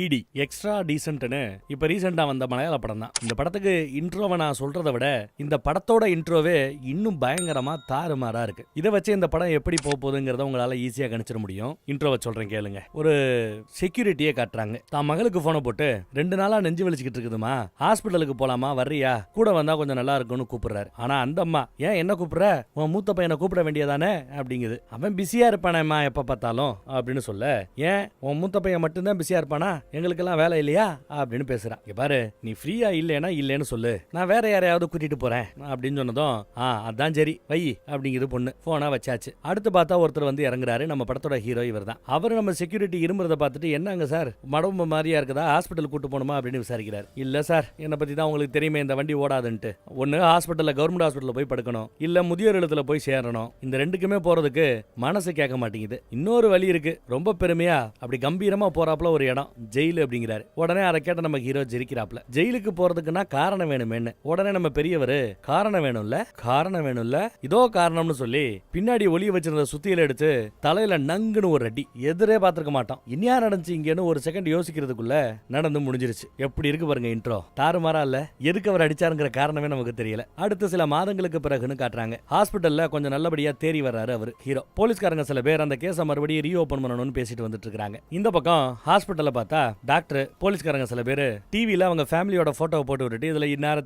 ED extra டீசென்ட்னு இப்ப ரீசெண்டா வந்த மலையாள படம் தான். இந்த படத்துக்கு இன்ட்ரோவை நான் சொல்றதை விட இந்த படத்தோட இன்ட்ரோவே இன்னும் பயங்கரமா தாறுமாறா இருக்கு. இதை வச்சு இந்த படம் எப்படி போக போகுதுங்கிறத உங்களால ஈஸியா கணிச்சிட முடியும். இன்ட்ரோவை சொல்றேன் கேளுங்க. ஒரு செக்யூரிட்டியே காட்டுறாங்க. தான் மகளுக்கு போனை போட்டு 2 நாளா நெஞ்சு வலிச்சுக்கிட்டு இருக்குதுமா, ஹாஸ்பிட்டலுக்கு போலாமா, வர்றியா, கூட வந்தா கொஞ்சம் நல்லா இருக்கும்னு கூப்பிடுறாரு. ஆனா அந்த அம்மா, ஏன் என்ன கூப்பிடுற, உன் மூத்த பையனை கூப்பிட வேண்டியதானே அப்படிங்குது. அவன் பிஸியா இருப்பானேம்மா எப்ப பார்த்தாலும் அப்படின்னு சொல்ல, ஏன் உன் மூத்த பையன் மட்டும்தான் பிஸியா இருப்பானா, எங்களுக்கெல்லாம் வேலை இல்லையா அப்படின்னு பேசுறான். பாரு, நீ ஃப்ரீயா இல்லைன்னா இல்லைன்னு சொல்லு, நான் வேற யாரையாவது கூட்டிட்டு போறேன் அப்படின்னு சொன்னதும், அதான் சரி வை அப்படிங்கிறது பொண்ணு. போனா வச்சாச்சு. அடுத்து பார்த்தா ஒருத்தர் வந்து இறங்குறாரு. நம்ம படத்தோட ஹீரோ இவர் தான். அவரு நம்ம செக்யூரிட்டி இருமுறத பார்த்துட்டு, என்னங்க சார் மடம்பு மாதிரியா இருக்குதா, ஹாஸ்பிட்டல் கூட்டு போகணுமா அப்படின்னு விசாரிக்கிறார். இல்ல சார், என்னை பத்தி தான் உங்களுக்கு தெரியுமே, இந்த வண்டி ஓடாதுன்ட்டு. ஒன்னு ஹாஸ்பிட்டல்ல, கவர்மெண்ட் ஹாஸ்பிட்டல்ல போய் படுக்கணும், இல்ல முதியோர் இல்லத்துல போய் சேரணும். இந்த ரெண்டுக்குமே போறதுக்கு மனசு கேட்க மாட்டேங்குது. இன்னொரு வழி இருக்கு, ரொம்ப பெருமையா அப்படி கம்பீரமா போறாப்ல ஒரு இடம், ஜெயிலு அப்படிங்கிறாரு. உடனே அதை கேட்ட நம்ம ஹீரோ ஜெரிக்கிறாப்ல. ஜெயிலுக்கு போறதுக்குன்னா காரணம் வேணுமேன்னு. உடனே நம்ம பெரியவர், காரணம் வேணும்ல, இதோ காரணம்னு சொல்லி பின்னாடி ஒளிய வச்சிருந்த சுத்தியில எடுத்து தலையில நங்குன்னு ஒரு அடி. எதிரே பார்த்திருக்க மாட்டோம். இனியா நடந்துச்சு இங்கன்னு ஒரு செகண்ட் யோசிக்கிறதுக்குள்ள நடந்து முடிஞ்சிருச்சு. எப்படி இருக்கு பாருங்க இன்ட்ரோ, தாறுமாறா இல்ல? எதுக்கு அவர் அடிச்சாருங்கிற காரணமே நமக்கு தெரியல. அடுத்த சில மாதங்களுக்கு பிறகுன்னு காட்டுறாங்க. ஹாஸ்பிட்டல்ல கொஞ்சம் நல்லபடியா தேறி வர்றாரு அவர் ஹீரோ. போலீஸ்காரங்க சில பேர் அந்த கேஸை மறுபடியும் ரீஓபன் பண்ணணும்னு பேசிட்டு வந்துட்டு இருக்காங்க. இந்த பக்கம் ஹாஸ்பிட்டல்ல பார்த்தா டாக்டர், போலீஸ்காரங்க சில பேர் டிவில அவங்க ஃபேமிலியோட போட்டோவை போட்டு விட்டுட்டு இதுல இன்னார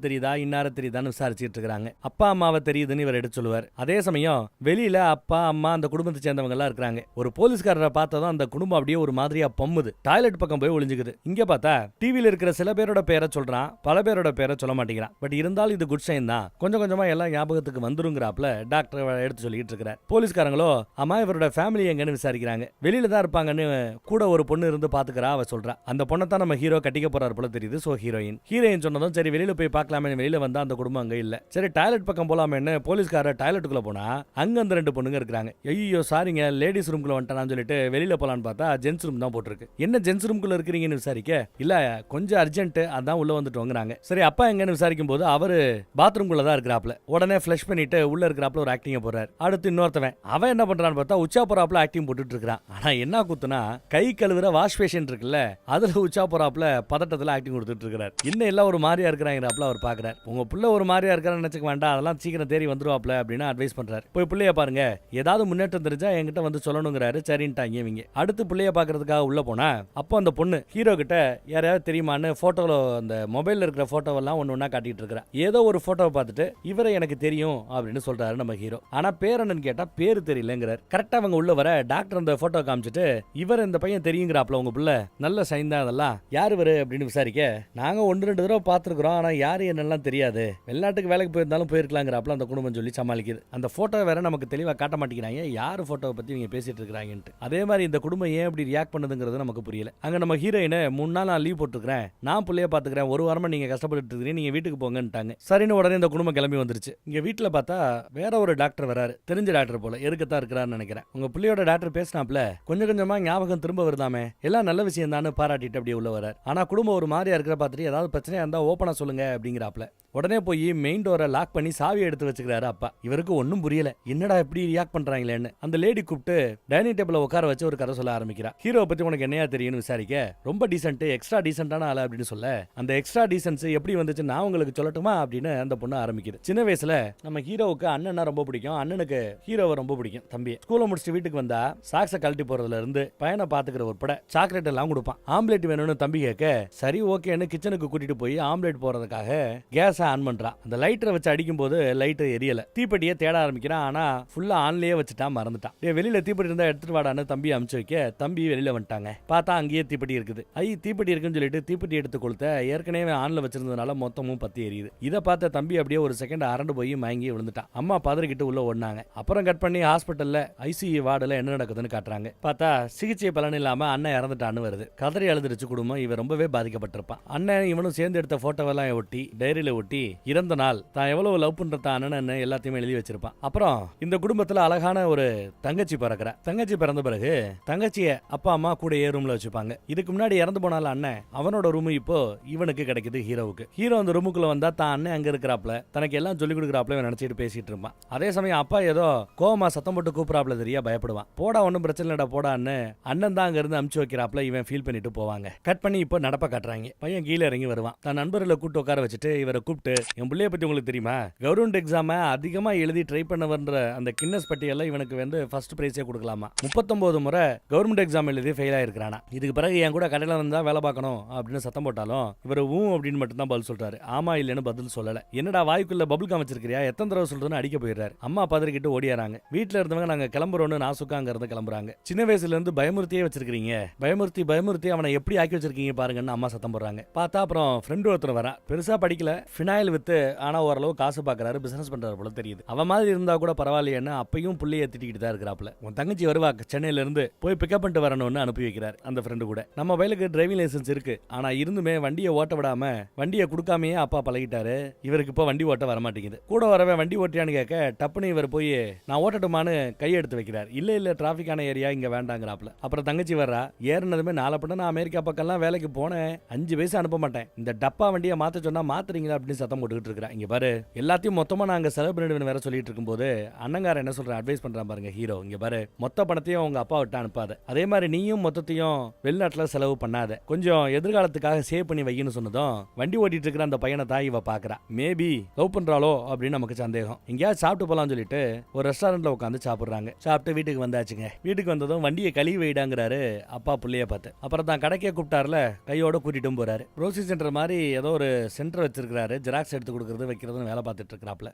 தெரியுதான்னு விசாரிச்சுட்டு இருக்காங்க. அப்பா அம்மாவை தெரியுதுன்னு இவர் எடுத்து சொல்லுவார். அதே சமயம் வெளியில அப்பா அம்மா அந்த குடும்பத்தை சேர்ந்தவங்க எல்லாம் இருக்காங்க. ஒரு போலீஸ்காரரை பார்த்ததும் அந்த குடும்பம் அப்படியே ஒரு மாதிரியா பம்முது. டாய்லெட் பக்கம் போய் ஒளிஞ்சுக்குது. இங்க பார்த்தா டிவில இருக்கிற சில பேரோட பேரை சொல்றான், பல பேரோட பேரை சொல்ல மாட்டேங்கிறான். பட் இருந்தாலும் இது குட் சைன் தான். கொஞ்சம் கொஞ்சமா எல்லாம் ஞாபகத்துக்கு வந்துருங்கிறாப்ல டாக்டர் எடுத்து சொல்லிட்டு இருக்கிறார். போலீஸ்காரங்களோ அம்மா இவரோட ஃபேமிலி எங்கன்னு விசாரிக்கிறாங்க. வெளியில தான் இருப்பாங்கன்னு கூட ஒரு பொண்ணு இருந்து பாத்துக்கிறா, அவ சொல்றா. அந்த பொண்ணை தான் நம்ம ஹீரோ கட்டிக்க போறாரு போல தெரியுது. சோ ஹீரோயின் சொன்னதும் சரி வெளியில போய் பார்க்கலாமே, வெளியில வந்தா அந்த குடும்பம் அங்க இல்ல. சரி டாய்லெட் பக்கம் போலாமேன்னு போலீஸ்கார டாய்லெட்டுக்குள்ள போனா அங்க அந்த 2 பொண்ணுங்க இருக்காங்க. ஐயோ சாரிங்க, லேடிஸ் ரூம்குள்ள வந்துட்டான்னு சொல்லிட்டு வெளியில போலான்னு பார்த்தா ஜென்ஸ் ரூம் தான் போட்டுருக்கு. என்ன ஜென்ஸ் ரூம்குள்ள இருக்கிறீங்கன்னு விசாரிக்க, இல்ல கொஞ்சம் அர்ஜென்ட் அதான் உள்ள வந்துட்டோங்கிறாங்க. சரி அப்பா எங்கன்னு விசாரிக்கும் போது அவரு பாத்ரூம்குள்ள தான் இருக்கிறாப்ல. உடனே ஃபிளஷ் பண்ணிட்டு உள்ள இருக்கிறாப்ல ஒரு ஆக்டிங் போறாரு. அடுத்து இன்னொருத்தவன், அவன் என்ன பண்றான்னு பார்த்தா உச்சா போறாப்ல ஆக்டிங் போட்டுட்டு இருக்கான். ஆனா என்ன குத்துனா, கை கழுவுற வாஷ் பேஷன் இருக்குல்ல, அதுல உச்சா போறாப்ல பதட்டத்துல ஆக்டிங் கொடுத்துட்டு இருக்காரு. இன்னும் எல்லாம் ஒரு மாதிரியா இருக்கிறாங்கறாப்ல அவர் பாக்குறாரு. உங்க புள்ள ஒரு மாதிரியா இருக்கான்னு நினைச்சுக்க வேண்டாம், அதெல்லாம் சீக்கிரம் தேறி வந்துருவாப்ல அப்படின்னு அட்வைஸ் பண்றாரு. போய் புள்ளைய பாருங்க, ஏதாவது முன்னேற்றம் தெரிஞ்சா என்கிட்ட வந்து சொல்லணுங்கிறாரு. சரின்ட்டாங்க இவங்க. அடுத்து புள்ளைய பாக்குறதுக்காக உள்ள போனா அப்போ அந்த பொண்ணு ஹீரோ கிட்ட யாரையாவது தெரியுமான்னு போட்டோல அந்த மொபைல்ல இருக்கிற போட்டோவெல்லாம் ஒண்ணா காட்டிட்டு இருக்கா. ஏதோ ஒரு போட்டோவை பார்த்துட்டு இவரை எனக்கு தெரியும் அப்படின்னு சொல்றாரு நம்ம ஹீரோ. ஆனா பேர் என்னன்னு கேட்டா பேரு தெரியலங்கிறார். கரெக்டா அவங்க உள்ள வர டாக்டர் அந்த போட்டோ காமிச்சிட்டு, இவர் இந்த பையன் தெரியுங்கிறாப்ல, உங்க புள்ள நல்ல சைன் தான், அதெல்லாம் யாரு வரு அப்படின்னு விசாரிக்க, நாங்க 1-2 தடவை பார்த்துருக்கிறோம், ஆனா யாரு என்னெல்லாம் தெரியாது, வெளிநாட்டுக்கு வேலைக்கு போயிருந்தாலும் போயிருக்கலாங்கிறாப்ல அந்த குடும்பம் சொல்லி சமாளிக்குது. அந்த போட்டோ வேற நமக்கு தெளிவா காட்ட மாட்டேங்கிறாங்க, யாரு போட்டோவை பத்தி இவங்க பேசிட்டு இருக்காங்கன்ட்டு. அதே மாதிரி இந்த குடும்பம் ஏன் இப்படி ரியாக்ட் பண்ணுதுங்கிறது நமக்கு புரியல. அங்க நம்ம ஹீரோயினை 3 நாள் நான் லீவ் போட்டுக்கிறேன், நான் புள்ளைய பாத்துக்கிறேன், 1 வாரமா நீங்க கஷ்டப்பட்டு இருக்கீங்க, நீங்க வீட்டுக்கு போங்கன்ட்டாங்க. சரின்னு உடனே இந்த குடும்பம் கிளம்பி வந்துருச்சு. இங்க வீட்டுல பார்த்தா வேற ஒரு டாக்டர் வராரு. தெரிஞ்ச டாக்டர் போல, எதுக்கத்தான் இருக்கிறாருன்னு நினைக்கிறேன். உங்க பிள்ளையோட டாக்டர் பேசினாப்ல, கொஞ்சம் கொஞ்சமா ஞாபகம் திரும்ப வருதாமே, எல்லாம் நல்ல விஷயம் தான் பாராட்டிட்டு அப்படியே உள்ள வரார். ஆனா குடும்பம் ஒரு மாதிரியா இருக்கிற பார்த்துட்டு ஏதாவது பிரச்சனையா இருந்தா ஓப்பனா சொல்லுங்க அப்படிங்கிறாப்ல. உடனே போய் மெயின் டோரை லாக் பண்ணி சாவி எடுத்து வச்சுக்கிறாரு அப்பா. இவருக்கு ஒன்னும் புரியல, என்னடா இப்படி ரியாக்ட் பண்றாங்களேன்னு. அந்த லேடி கூப்பிட்டு டைனிங் டேபிள்ல உட்கார வச்சு ஒரு கதை சொல்ல ஆரம்பிக்கிறா. ஹீரோ பத்தி உனக்கு என்னையா தெரியும்னு விசாரிக்க, ரொம்ப டீசென்ட், எக்ஸ்ட்ரா டீசென்டான ஆளு அப்படின்னு சொல்ல, அந்த எக்ஸ்ட்ரா டீசென்ஸ் எப்படி வந்துச்சு நான் உங்களுக்கு சொல்லட்டுமா அப்படின்னு அந்த பொண்ணு ஆரம்பிக்குது. சின்ன வயசுல நம்ம ஹீரோவுக்கு அண்ணனா ரொம்ப பிடிக்கும், அண்ணனுக்கு ஹீரோவை ரொம்ப பிடிக்கும். தம்பி ஸ்கூல முடிச்சுட்டு வீட்டுக்கு வந்தா சாக்ஸ கழட்டி போறதுல இருந்து பையனை பாத்துக்கிற உட்பட சாக்லேட் எல்லாம் கொடுப்பான். ஆம்லேட் வேணும்னு தம்பி கேட்க, சரி ஓகேன்னு கிச்சனுக்கு கூட்டிட்டு போய் ஆம்லேட் போறதுக்காக கேஸ் ஆன் பண்றான். அந்த லைட்டரை வச்சு அடிக்கும் போது லைட் எரியல. தீப்பெட்டியை தேட ஆரம்பிக்கிறான், ஆனா ஃபுல்லா ஆன்லயே வச்சுட்டான், மறந்துட்டான். வெளியில தீப்பெட்டி இருந்தா எடுத்துட்டு வாடான்னு தம்பி அமுச்சு வைக்க, தம்பி வெளியில வந்துட்டாங்க. பார்த்தா அங்கேயே தீப்பெட்டி இருக்குது. தீப்பெட்டி இருக்குன்னு சொல்லிட்டு தீப்பெட்டி எடுத்து கொடுத்த, ஏற்கனவே ஆன்ல வச்சிருந்ததுனால மொத்தமும் பத்தி எரியுது. இதை பார்த்த தம்பி அப்படியே ஒரு செகண்ட் அரண்டு போய் மயங்கி விழுந்துட்டான். அம்மா பதறிக்கிட்டு உள்ள ஓடினாங்க. அப்புறம் கட் பண்ணி ஹாஸ்பிட்டல்ல ஐசியூ வார்டுல என்ன நடக்குதுன்னு காட்டுறாங்க. பார்த்தா சிகிச்சை பலன் இல்லாம அண்ணன் இறந்துட்டான்னு வருது. கதறி அழுதுருச்சு குடும்பம். இவன் ரொம்பவே பாதிக்கப்பட்டிருப்பான். அண்ணன் இவனும் சேர்ந்து எடுத்த போட்டோவெல்லாம் ஒட்டி டைரியில ஒட்டி இறந்த நாள் தான் எவ்வளவு லவ் பண்ற அண்ணன் எல்லாத்தையுமே எழுதி வச்சிருப்பான். அப்புறம் இந்த குடும்பத்துல அழகான ஒரு தங்கச்சி பிறக்கிறா. தங்கச்சி பிறந்த பிறகு தங்கச்சிய அப்பா அம்மா கூட ரூம்ல வச்சுப்பாங்க. இதுக்கு முன்னாடி இறந்து போனால அண்ணன், அவனோட ரூம் இப்போ இவனுக்கு கிடைக்குது ஹீரோவுக்கு. ஹீரோ அந்த ரூமுக்குள்ள வந்தா தான் அண்ணன் அங்க இருக்கிறாப்ல, தனக்கு எல்லாம் சொல்லி கொடுக்குறாப்ல நினைச்சிட்டு பேசிட்டு இருப்பான். அதே சமயம் அப்பா ஏதோ கோவமா சத்தம் போட்டு கூப்பிடாப்ல, தெரியா பயப்படுவான். போடா ஒன்னும் பிரச்சனை இல்லடா போடான்னு அண்ணன் தான் அங்க இருந்து அமுச்சு வைக்கிறாப்ல, இவன் ஃபீல் பண்ணிட்டு போவாங்க. கட் பண்ணி இப்போ நடப்ப காட்டுறாங்க. பையன் கீழே இறங்கி வருவான். தன் நண்பர்களை கூட்டு உட்கார வச்சுட்டு இவரை கூப்பிட்டு, என் பிள்ளைய பத்தி உங்களுக்கு தெரியுமா, கவர்மெண்ட் எக்ஸாம அதிகமா எழுதி ட்ரை பண்ணவன்ற அந்த கின்னஸ் பட்டியல்ல இவனுக்கு வந்து ஃபர்ஸ்ட் பிரைஸே கொடுக்கலாமா. 39 முறை கவர்மெண்ட் எக்ஸாம் எழுதி ஃபெயில் ஆயிருக்கானா. இதுக்கு பிறகு என் கூட கடையில வந்தா வேலை பார்க்கணும் அப்படின்னு சத்தம் போட்டாலும் இவர் அப்படின்னு மட்டும் தான் பதில் சொல்றாரு. ஆமா இல்லன்னு பதில் சொல்லல. என்னடா வாய்க்குள்ள பபுள் காம் வச்சிருக்கியா, எத்தனை தடவை சொல்றதுன்னு அடிக்க போயிடுறாரு. அம்மா பதறிக்கிட்டு ஓடியாராங்க. வீட்டுல இருந்தவங்க நாங்க கிளம்புறோம்னு நாசுக்காங்க இருந்து கிளம்புறாங்க. சின்ன வயசுல இருந்து பயமுறுத்தியே வச்சிருக்கீங்க, பயமுறுத்தி அவனை எப்படி ஆக்கி வச்சிருக்கீங்க பாருங்கன்னு அம்மா சத்தம் போடுறாங்க. பார்த்தா அப்புறம் ஃப்ரெண்டு ஒருத்தர் வரா. பெருசா படிக்கல, ஃபினாயில் வித்து ஆனா ஓரளவு காசு பாக்குறாரு, பிசினஸ் பண்றாரு போல தெரியுது. அவ மாதிரி இருந்தா கூட பரவாயில்லையேன்னு அப்பையும் புள்ளைய திட்டிக்கிட்டு தான் இருக்கிறாப்ல. உன் தங்கச்சி வருவா சென்னையில இருந்து, போய் பிக்கப் பண்ணிட்டு வரணும்னு அனுப்பி வைக்கிறார் அந்த ஃப்ரெண்டு கூட. நம்ம வயலுக்கு டிரைவிங் லைசன்ஸ் இருக்கு, ஆனா இருந்துமே வண்டியை ஓட்ட விடாம வண்டியை கொடுக்காமயே அப்பா பழகிட்டாரு. இவருக்கு இப்போ வண்டி ஓட்ட வரமாட்டேங்குது. கூட வரவே வண்டி ஓட்டியான்னு கேட்க டப்புன்னு இவர் போய் நான் ஓட்டட்டுமான்னு கையெடுத்து வைக்கிறார். இல்ல டிராபிக்கான ஏரியா இங்க வேண்டாங்கிறாப்ல. அப்புறம் தங்கச்சி வர்றா. ஏறினதுமே நாளப்பட நான் அமெரிக்கா பக்கம்லாம் வேலைக்கு போனேன், 5 பைசா அனுப்ப மாட்டேன், இந்த டப்பா வண்டியை மாத்த சொன்னா மாத்துறீங்களா அப்படின்னு சத்தம் போட்டுக்கிட்டு இருக்கிறா. இங்க பாரு, எல்லாத்தையும் மொத்தமா நாங்க செலவு பண்ணிடுவேன் வேற சொல்லிட்டு இருக்கும்போது அண்ணங்கார என்ன சொல்ற அட்வைஸ் பண்றான் பாருங்க ஹீரோ. இங்க பாரு, மொத்த பணத்தையும் உங்க அப்பா விட்டு அனுப்பாத, அதே மாதிரி நீயும் மொத்தத்தையும் வெளிநாட்டுல செலவு பண்ணாத, கொஞ்சம் எதிர்காலத்துக்காக சேவ் பண்ணி வைக்கணும்னு சொன்னதும் வண்டி ஓட்டிட்டு இருக்கிற அந்த பையனை தான் இவ பாக்குறா. மேபி லவ் பண்றாளோ அப்படின்னு நமக்கு சந்தேகம். எங்கேயாவது சாப்பிட்டு போலாம்னு சொல்லிட்டு ஒரு ரெஸ்டாரண்ட்ல உட்காந்து சாப்பிடுறாங்க. சாப்பிட்டு வீட்டுக்கு வந்தாச்சுங்க. வீட்டுக்கு வந்ததும் வண்டியை கழுவி வைடாங்கிறாரு அப்பா புள்ளைய பார்த்து. அப்புறம் தான் கடைக்கே கூப்பிட்டாருல, கையோட கூட்டிட்டும் போறாரு. ப்ரோசி சென்டர் மாதிரி ஏதோ ஒரு சென்டர் வச்சிருக்காரு, ஜெராக்ஸ் எடுத்து கொடுக்கறது வைக்கிறதுன்னு வேலை பார்த்துட்டு இருக்கிறாப்ல.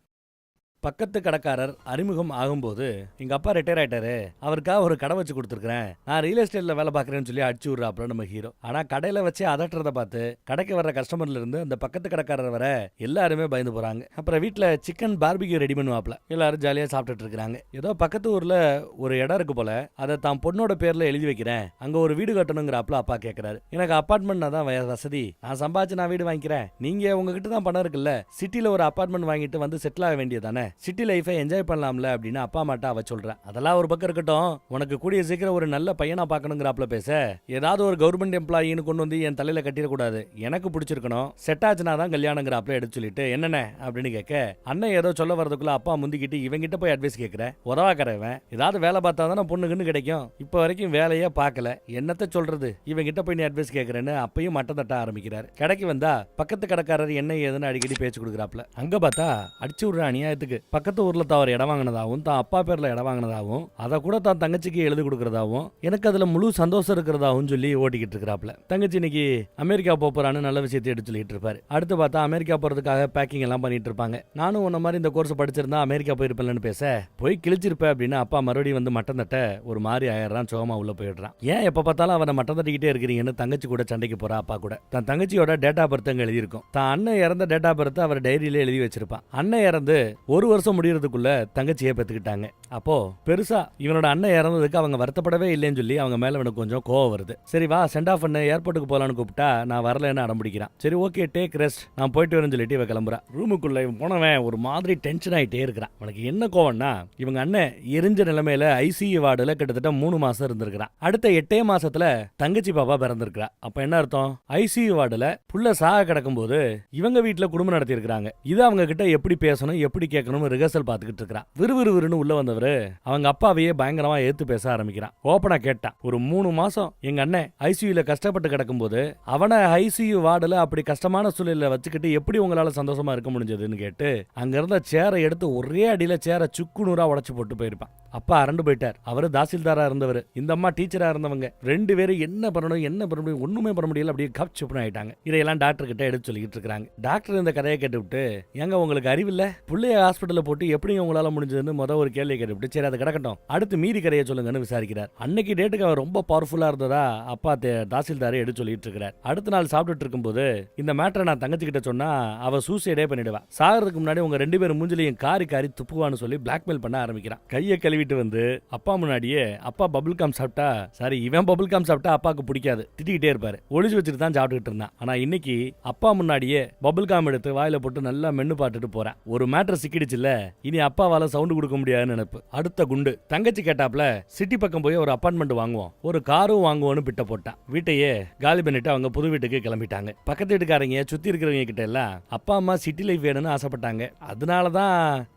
பக்கத்து கடைக்காரர் அறிமுகம் ஆகும்போது, எங்க அப்பா ரிட்டையர் ஆயிட்டாரு, அவருக்காக ஒரு கடை வச்சு கொடுத்துருக்கேன், நான் ரியல் எஸ்டேட்ல வேலை பார்க்கறேன்னு சொல்லி அடிச்சு விடுறாப்ல நம்ம ஹீரோ. ஆனா கடையில வச்சு அதட்டுறத பார்த்து கடைக்கு வர்ற கஸ்டமர்ல இருந்து அந்த பக்கத்து கடைக்காரர் வர எல்லாருமே பயந்து போறாங்க. அப்புறம் வீட்டுல சிக்கன் பார்பிக்யூ ரெடி பண்ணுவாப்ல. எல்லாரும் ஜாலியா சாப்பிட்டுட்டு இருக்காங்க. ஏதோ பக்கத்து ஊர்ல ஒரு இடம் இருக்கு போல, அதை தான் பொண்ணோட பேர்ல எழுதி வைக்கிறேன், அங்க ஒரு வீடு கட்டணுங்கிறாப்ல. அப்பா கேட்கிறாரு. எனக்கு அபார்ட்மெண்ட் தான் வசதி, நான் சம்பாதிச்சு நான் வீடு வாங்கிக்கிறேன், நீங்க உங்ககிட்ட தான் பணம் இருக்குல்ல, சிட்டில ஒரு அபார்ட்மெண்ட் வாங்கிட்டு வந்து செட்டில் ஆக வேண்டியதானே, சிட்டி லைஃபை என்ஜாய் பண்ணலாம்ல அப்படின்னு அப்பா அம்மாட்ட அவ சொல்ற. அதெல்லாம் ஒரு பக்கம் இருக்கட்டும், உனக்கு கூடிய சீக்கிரம் ஒரு நல்ல பையனா பார்க்கணுங்கிறாப்ல பேச, ஏதாவது ஒரு கவர்மெண்ட் எம்ப்ளாயின்னு கொண்டு வந்து என் தலையில கட்டிடக்கூடாது, எனக்கு பிடிச்சிருக்கணும், செட் ஆச்சுனா தான் கல்யாணங்கிறாப்ல எடுத்து சொல்லிட்டு என்னென்ன அப்படின்னு கேட்க, அண்ணன் ஏதோ சொல்ல வரதுக்குள்ள அப்பா முந்திக்கிட்டு இவங்கிட்ட போய் அட்வைஸ் கேட்கிற, உதவாக்கறவன் ஏதாவது வேலை பார்த்தா தானே பொண்ணுக்குன்னு கிடைக்கும், இப்போ வரைக்கும் வேலையே பார்க்கல, என்னத்த சொல்றது, இவங்கிட்ட போய் நீ அட்வைஸ் கேட்கறேன்னு அப்பையும் மட்டம் தட்ட ஆரம்பிக்கிறாரு. கடைக்கு வந்தா பக்கத்து கடைக்காரர் என்ன ஏதுன்னு அடிக்கடி பேச்சு கொடுக்குறாப்ல. அங்க பார்த்தா அடிச்சு விடுற அநியாயத்துக்கு பக்கத்து ஊர்ல தான் இடம் வாங்கினதாகவும் தான் அப்பா பேர்ல இடம் வாங்கினதாகவும் அதை கூட தான் தங்கச்சிக்கு எழுதி கொடுக்கறதாவும் எனக்கு அதுல முழு சந்தோஷம் இருக்கிறதாவும் சொல்லி ஓட்டிக்கிட்டு இருக்கிறாப்ல. தங்கச்சி இன்னைக்கு அமெரிக்கா போறான்னு நல்ல விஷயத்தை எடுத்து சொல்லிட்டு இருப்பாரு. அடுத்து பார்த்தா அமெரிக்கா போறதுக்காக பேக்கிங் எல்லாம் பண்ணிட்டு இருப்பாங்க. நானும் உன்ன மாதிரி இந்த கோர்ஸ் படிச்சிருந்தா அமெரிக்கா போயிருப்பேன்னு பேச, போய் கிழிச்சிருப்பேன் அப்படின்னு அப்பா மறுபடியும் வந்து மட்டம் தட்ட ஒரு மாதிரி ஆயிடுறான். சோகமா உள்ள போயிடுறான். ஏன் எப்ப பார்த்தாலும் அவனை மட்டம் தட்டிக்கிட்டே இருக்கிறீங்கன்னு தங்கச்சி கூட சண்டைக்கு போறா. அப்பா கூட தன் தங்கச்சியோட டேட் ஆஃப் பர்த் அங்க எழுதியிருக்கும். தான் அண்ணன் இறந்த டேட் ஆஃப் பர்த் அவர் டைரியில எழுதி வச்சிருப்பான். அண்ணன் இறந்து ஒரு வருஷம் முடியறதுக்குள்ள தங்கச்சியை பெற்றுக்கிட்டாங்க. அப்போ பெருசா இவனோட அண்ணன் இறந்ததுக்கு அவங்க வருத்தப்படவே இல்லைன்னு சொல்லி அவங்க மேல இவனுக்கு கொஞ்சம் கோவம் வருது. சரி வா சென்ட் ஆஃப் பண்ண ஏர்போர்ட்டுக்கு போலான்னு கூப்பிட்டா நான் வரலன்னு அடம்பிடிக்கிறான். சரி ஓகே டேக் ரெஸ்ட், நான் போயிட்டு வரேன்னு சொல்லிட்டு இவ கிளம்புறா. ரூமுக்குள்ள போனவன் ஒரு மாதிரி டென்ஷன் ஆயிட்டே இருக்கிறான். அவனுக்கு என்ன கோவம்னா, இவங்க அண்ணன் எரிஞ்ச நிலைமையில ஐசியூ வார்டுல கிட்டத்தட்ட 3 மாசம் இருந்திருக்கிறான். அடுத்த 8 மாசத்துல தங்கச்சி பாப்பா பிறந்திருக்கிறா. அப்ப என்ன அர்த்தம், ஐசியூ வார்டுல புள்ள சாக கிடக்கும் போது இவங்க வீட்டுல குடும்பம் நடத்தி இருக்கிறாங்க. இது அவங்க கிட்ட எப்படி பேசணும் எப்படி கேட்கணும் ரிஹர்சல் பார்த்துக்கிட்டு இருக்கிறான். விறுவிறுன்னு உள்ள வந்தவரு அவங்க அப்பாவையே பயங்கரமா ஏத்து பேச ஆரம்பிக்கிறான். ஓப்பனா கேட்டான், ஒரு 3 மாசம் எங்க அண்ணன் ஐசியூல கஷ்டப்பட்டு கிடக்கும் போது அவனை ஐசியூ வார்டுல அப்படி கஷ்டமான சூழல வச்சுக்கிட்டு எப்படி உங்களால சந்தோஷமா இருக்க முடிஞ்சதுன்னு கேட்டு அங்க இருந்த சேரை எடுத்து ஒரே அடியில சேரை சுக்குநூறா உடைச்சு போட்டு போயிருப்பான். அப்பா அரண்டு போயிட்டார். அவரு தாசில்தாரா இருந்தவர், இந்த அம்மா டீச்சரா இருந்தவங்க. 2 பேரும் என்ன பண்ண முடியும் ஒண்ணுமே பண்ண முடியல, அப்படியே கப்சுப்னு ஆயிட்டாங்க. இதையெல்லாம் டாக்டர் கிட்ட எடுத்து சொல்லிட்டு இருக்காங்க. டாக்டர் இந்த கதையை கேட்டுவிட்டு, ஏங்க உங்களுக்கு அறிவில்ல, புள்ளைய ஹாஸ்பிட்டல்ல போட்டு எப்படி உங்களால முடிஞ்சதுன்னு ஒரு கேள்வி கேட்டுவிட்டு, சரி அதை கிடக்கட்டும் அடுத்து மீதி கதையை சொல்லுங்கன்னு விசாரிக்கிறார். அன்னைக்கு டேட்டுக்கு அவர் ரொம்ப பவர்ஃபுல்லா இருந்ததா அப்பா தாசில்தாரை எடுத்து சொல்லிட்டு இருக்கிறார். அடுத்த நாள் சாப்பிட்டுட்டு இருக்கும்போது இந்த மேட்டரை நான் தங்கச்சி கிட்ட சொன்னா அவ சூசைடே பண்ணிடுவா, சாகிறதுக்கு முன்னாடி உங்க 2 பேரும் மூஞ்சிலையும் காரி துப்புவான்னு சொல்லி பிளாக்மெயில் பண்ண ஆரம்பிக்கிறான். கையை கழுவிட்டு வந்து அப்பா முன்னாடியே, அப்பா பபுள் காம் சாப்பிட்டா, சாரி இவன் பபுள் காம் சாப்பிட்டா அப்பாவுக்கு பிடிக்காது, திட்டிக்கிட்டே இருப்பாரு, ஒளிச்சு வச்சுட்டு தான் சாப்பிட்டுட்டு இருந்தான். ஆனா இன்னைக்கு அப்பா முன்னாடியே பபுள் காம் எடுத்து வாயில போட்டு நல்லா மென்னு பார்த்துட்டு போறான். ஒரு மேட்டர் சிக்கிடுச்சு. முடிஞ்சிருச்சுல்ல, இனி அப்பாவால சவுண்ட் கொடுக்க முடியாதுன்னு நினைப்பு. அடுத்த குண்டு தங்கச்சி கேட்டாப்ல சிட்டி பக்கம் போய் ஒரு அபார்ட்மெண்ட் வாங்குவோம், ஒரு காரும் வாங்குவோம்னு பிட்ட போட்டான். வீட்டையே காலி பண்ணிட்டு அவங்க புது வீட்டுக்கு கிளம்பிட்டாங்க. பக்கத்து வீட்டுக்காரங்க சுத்தி இருக்கிறவங்க கிட்ட எல்லாம் அப்பா அம்மா சிட்டி லைஃப் வேணும்னு ஆசைப்பட்டாங்க, அதனாலதான்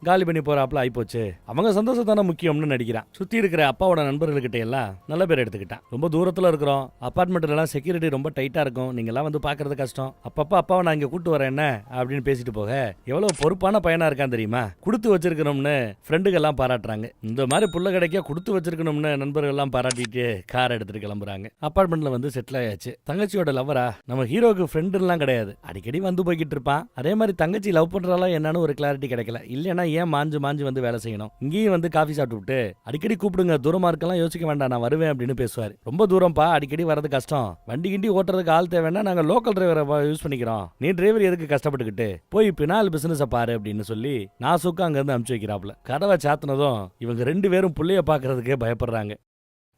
காலி பண்ணி போறாப்ல ஆயிப்போச்சு. அவங்க சந்தோஷம் தானே முக்கியம்னு நடிக்கிறான். சுத்தி இருக்கிற அப்பாவோட நண்பர்கள்கிட்ட எல்லாம் நல்ல பேர் எடுத்துக்கிட்டான். ரொம்ப தூரத்துல இருக்கிறோம், அபார்ட்மெண்ட்ல எல்லாம் செக்யூரிட்டி ரொம்ப டைட்டா இருக்கும், நீங்க எல்லாம் வந்து பாக்குறது கஷ்டம், அப்பப்ப அப்பாவை நான் இங்க கூட்டு வரேன் என்ன அப்படின்னு பேசிட்டு போக எவ்வளவு பொறுப்பான பையனா இருக்கான் தெரியுமா. கொடுத்து வச்சிருக்கணும்னு ஃப்ரெண்டுகள் எல்லாம் பாராட்டுறாங்க. இந்த மாதிரி புள்ள கிடைக்க கொடுத்து வச்சிருக்கணும்னு நண்பர்கள் எல்லாம் பாராட்டிட்டு கார் எடுத்துட்டு கிளம்புறாங்க. அபார்ட்மெண்ட்ல வந்து செட்டில் ஆயாச்சு. தங்கச்சியோட லவ்வரா நம்ம ஹீரோக்கு ஃப்ரெண்ட் எல்லாம் கிடையாது, அடிக்கடி வந்து போய்கிட்டு இருப்பான். அதே மாதிரி தங்கச்சி லவ் பண்றாளா என்னன்னு ஒரு கிளாரிட்டி கிடைக்கல. இல்லைன்னா ஏன் மாஞ்சு மாஞ்சு வந்து வேலை செய்யணும், இங்கேயும் வந்து காஃபி சாப்பிட்டு விட்டு அடிக்கடி கூப்பிடுங்க, தூரமா இருக்கலாம் யோசிக்க வேண்டாம் நான் வருவேன் அப்படின்னு பேசுவாரு. ரொம்ப தூரம்ப்பா, அடிக்கடி வரது கஷ்டம், வண்டி கிண்டி ஓட்டுறதுக்கு ஆள் தேவைன்னா நாங்க லோக்கல் டிரைவரை யூஸ் பண்ணிக்கிறோம், நீ டிரைவர் எதுக்கு கஷ்டப்பட்டுக்கிட்டு போய் பினால் பிசினஸ் பாரு அப்படின்னு சொல்லி நான் சுக்கா அங்க இருந்து அனுப்பிச்சு வைக்கிறாப்ல. கதவை சாத்தினதும் இவங்க 2 பேரும் புள்ளைய பாக்குறதுக்கே பயப்படுறாங்க.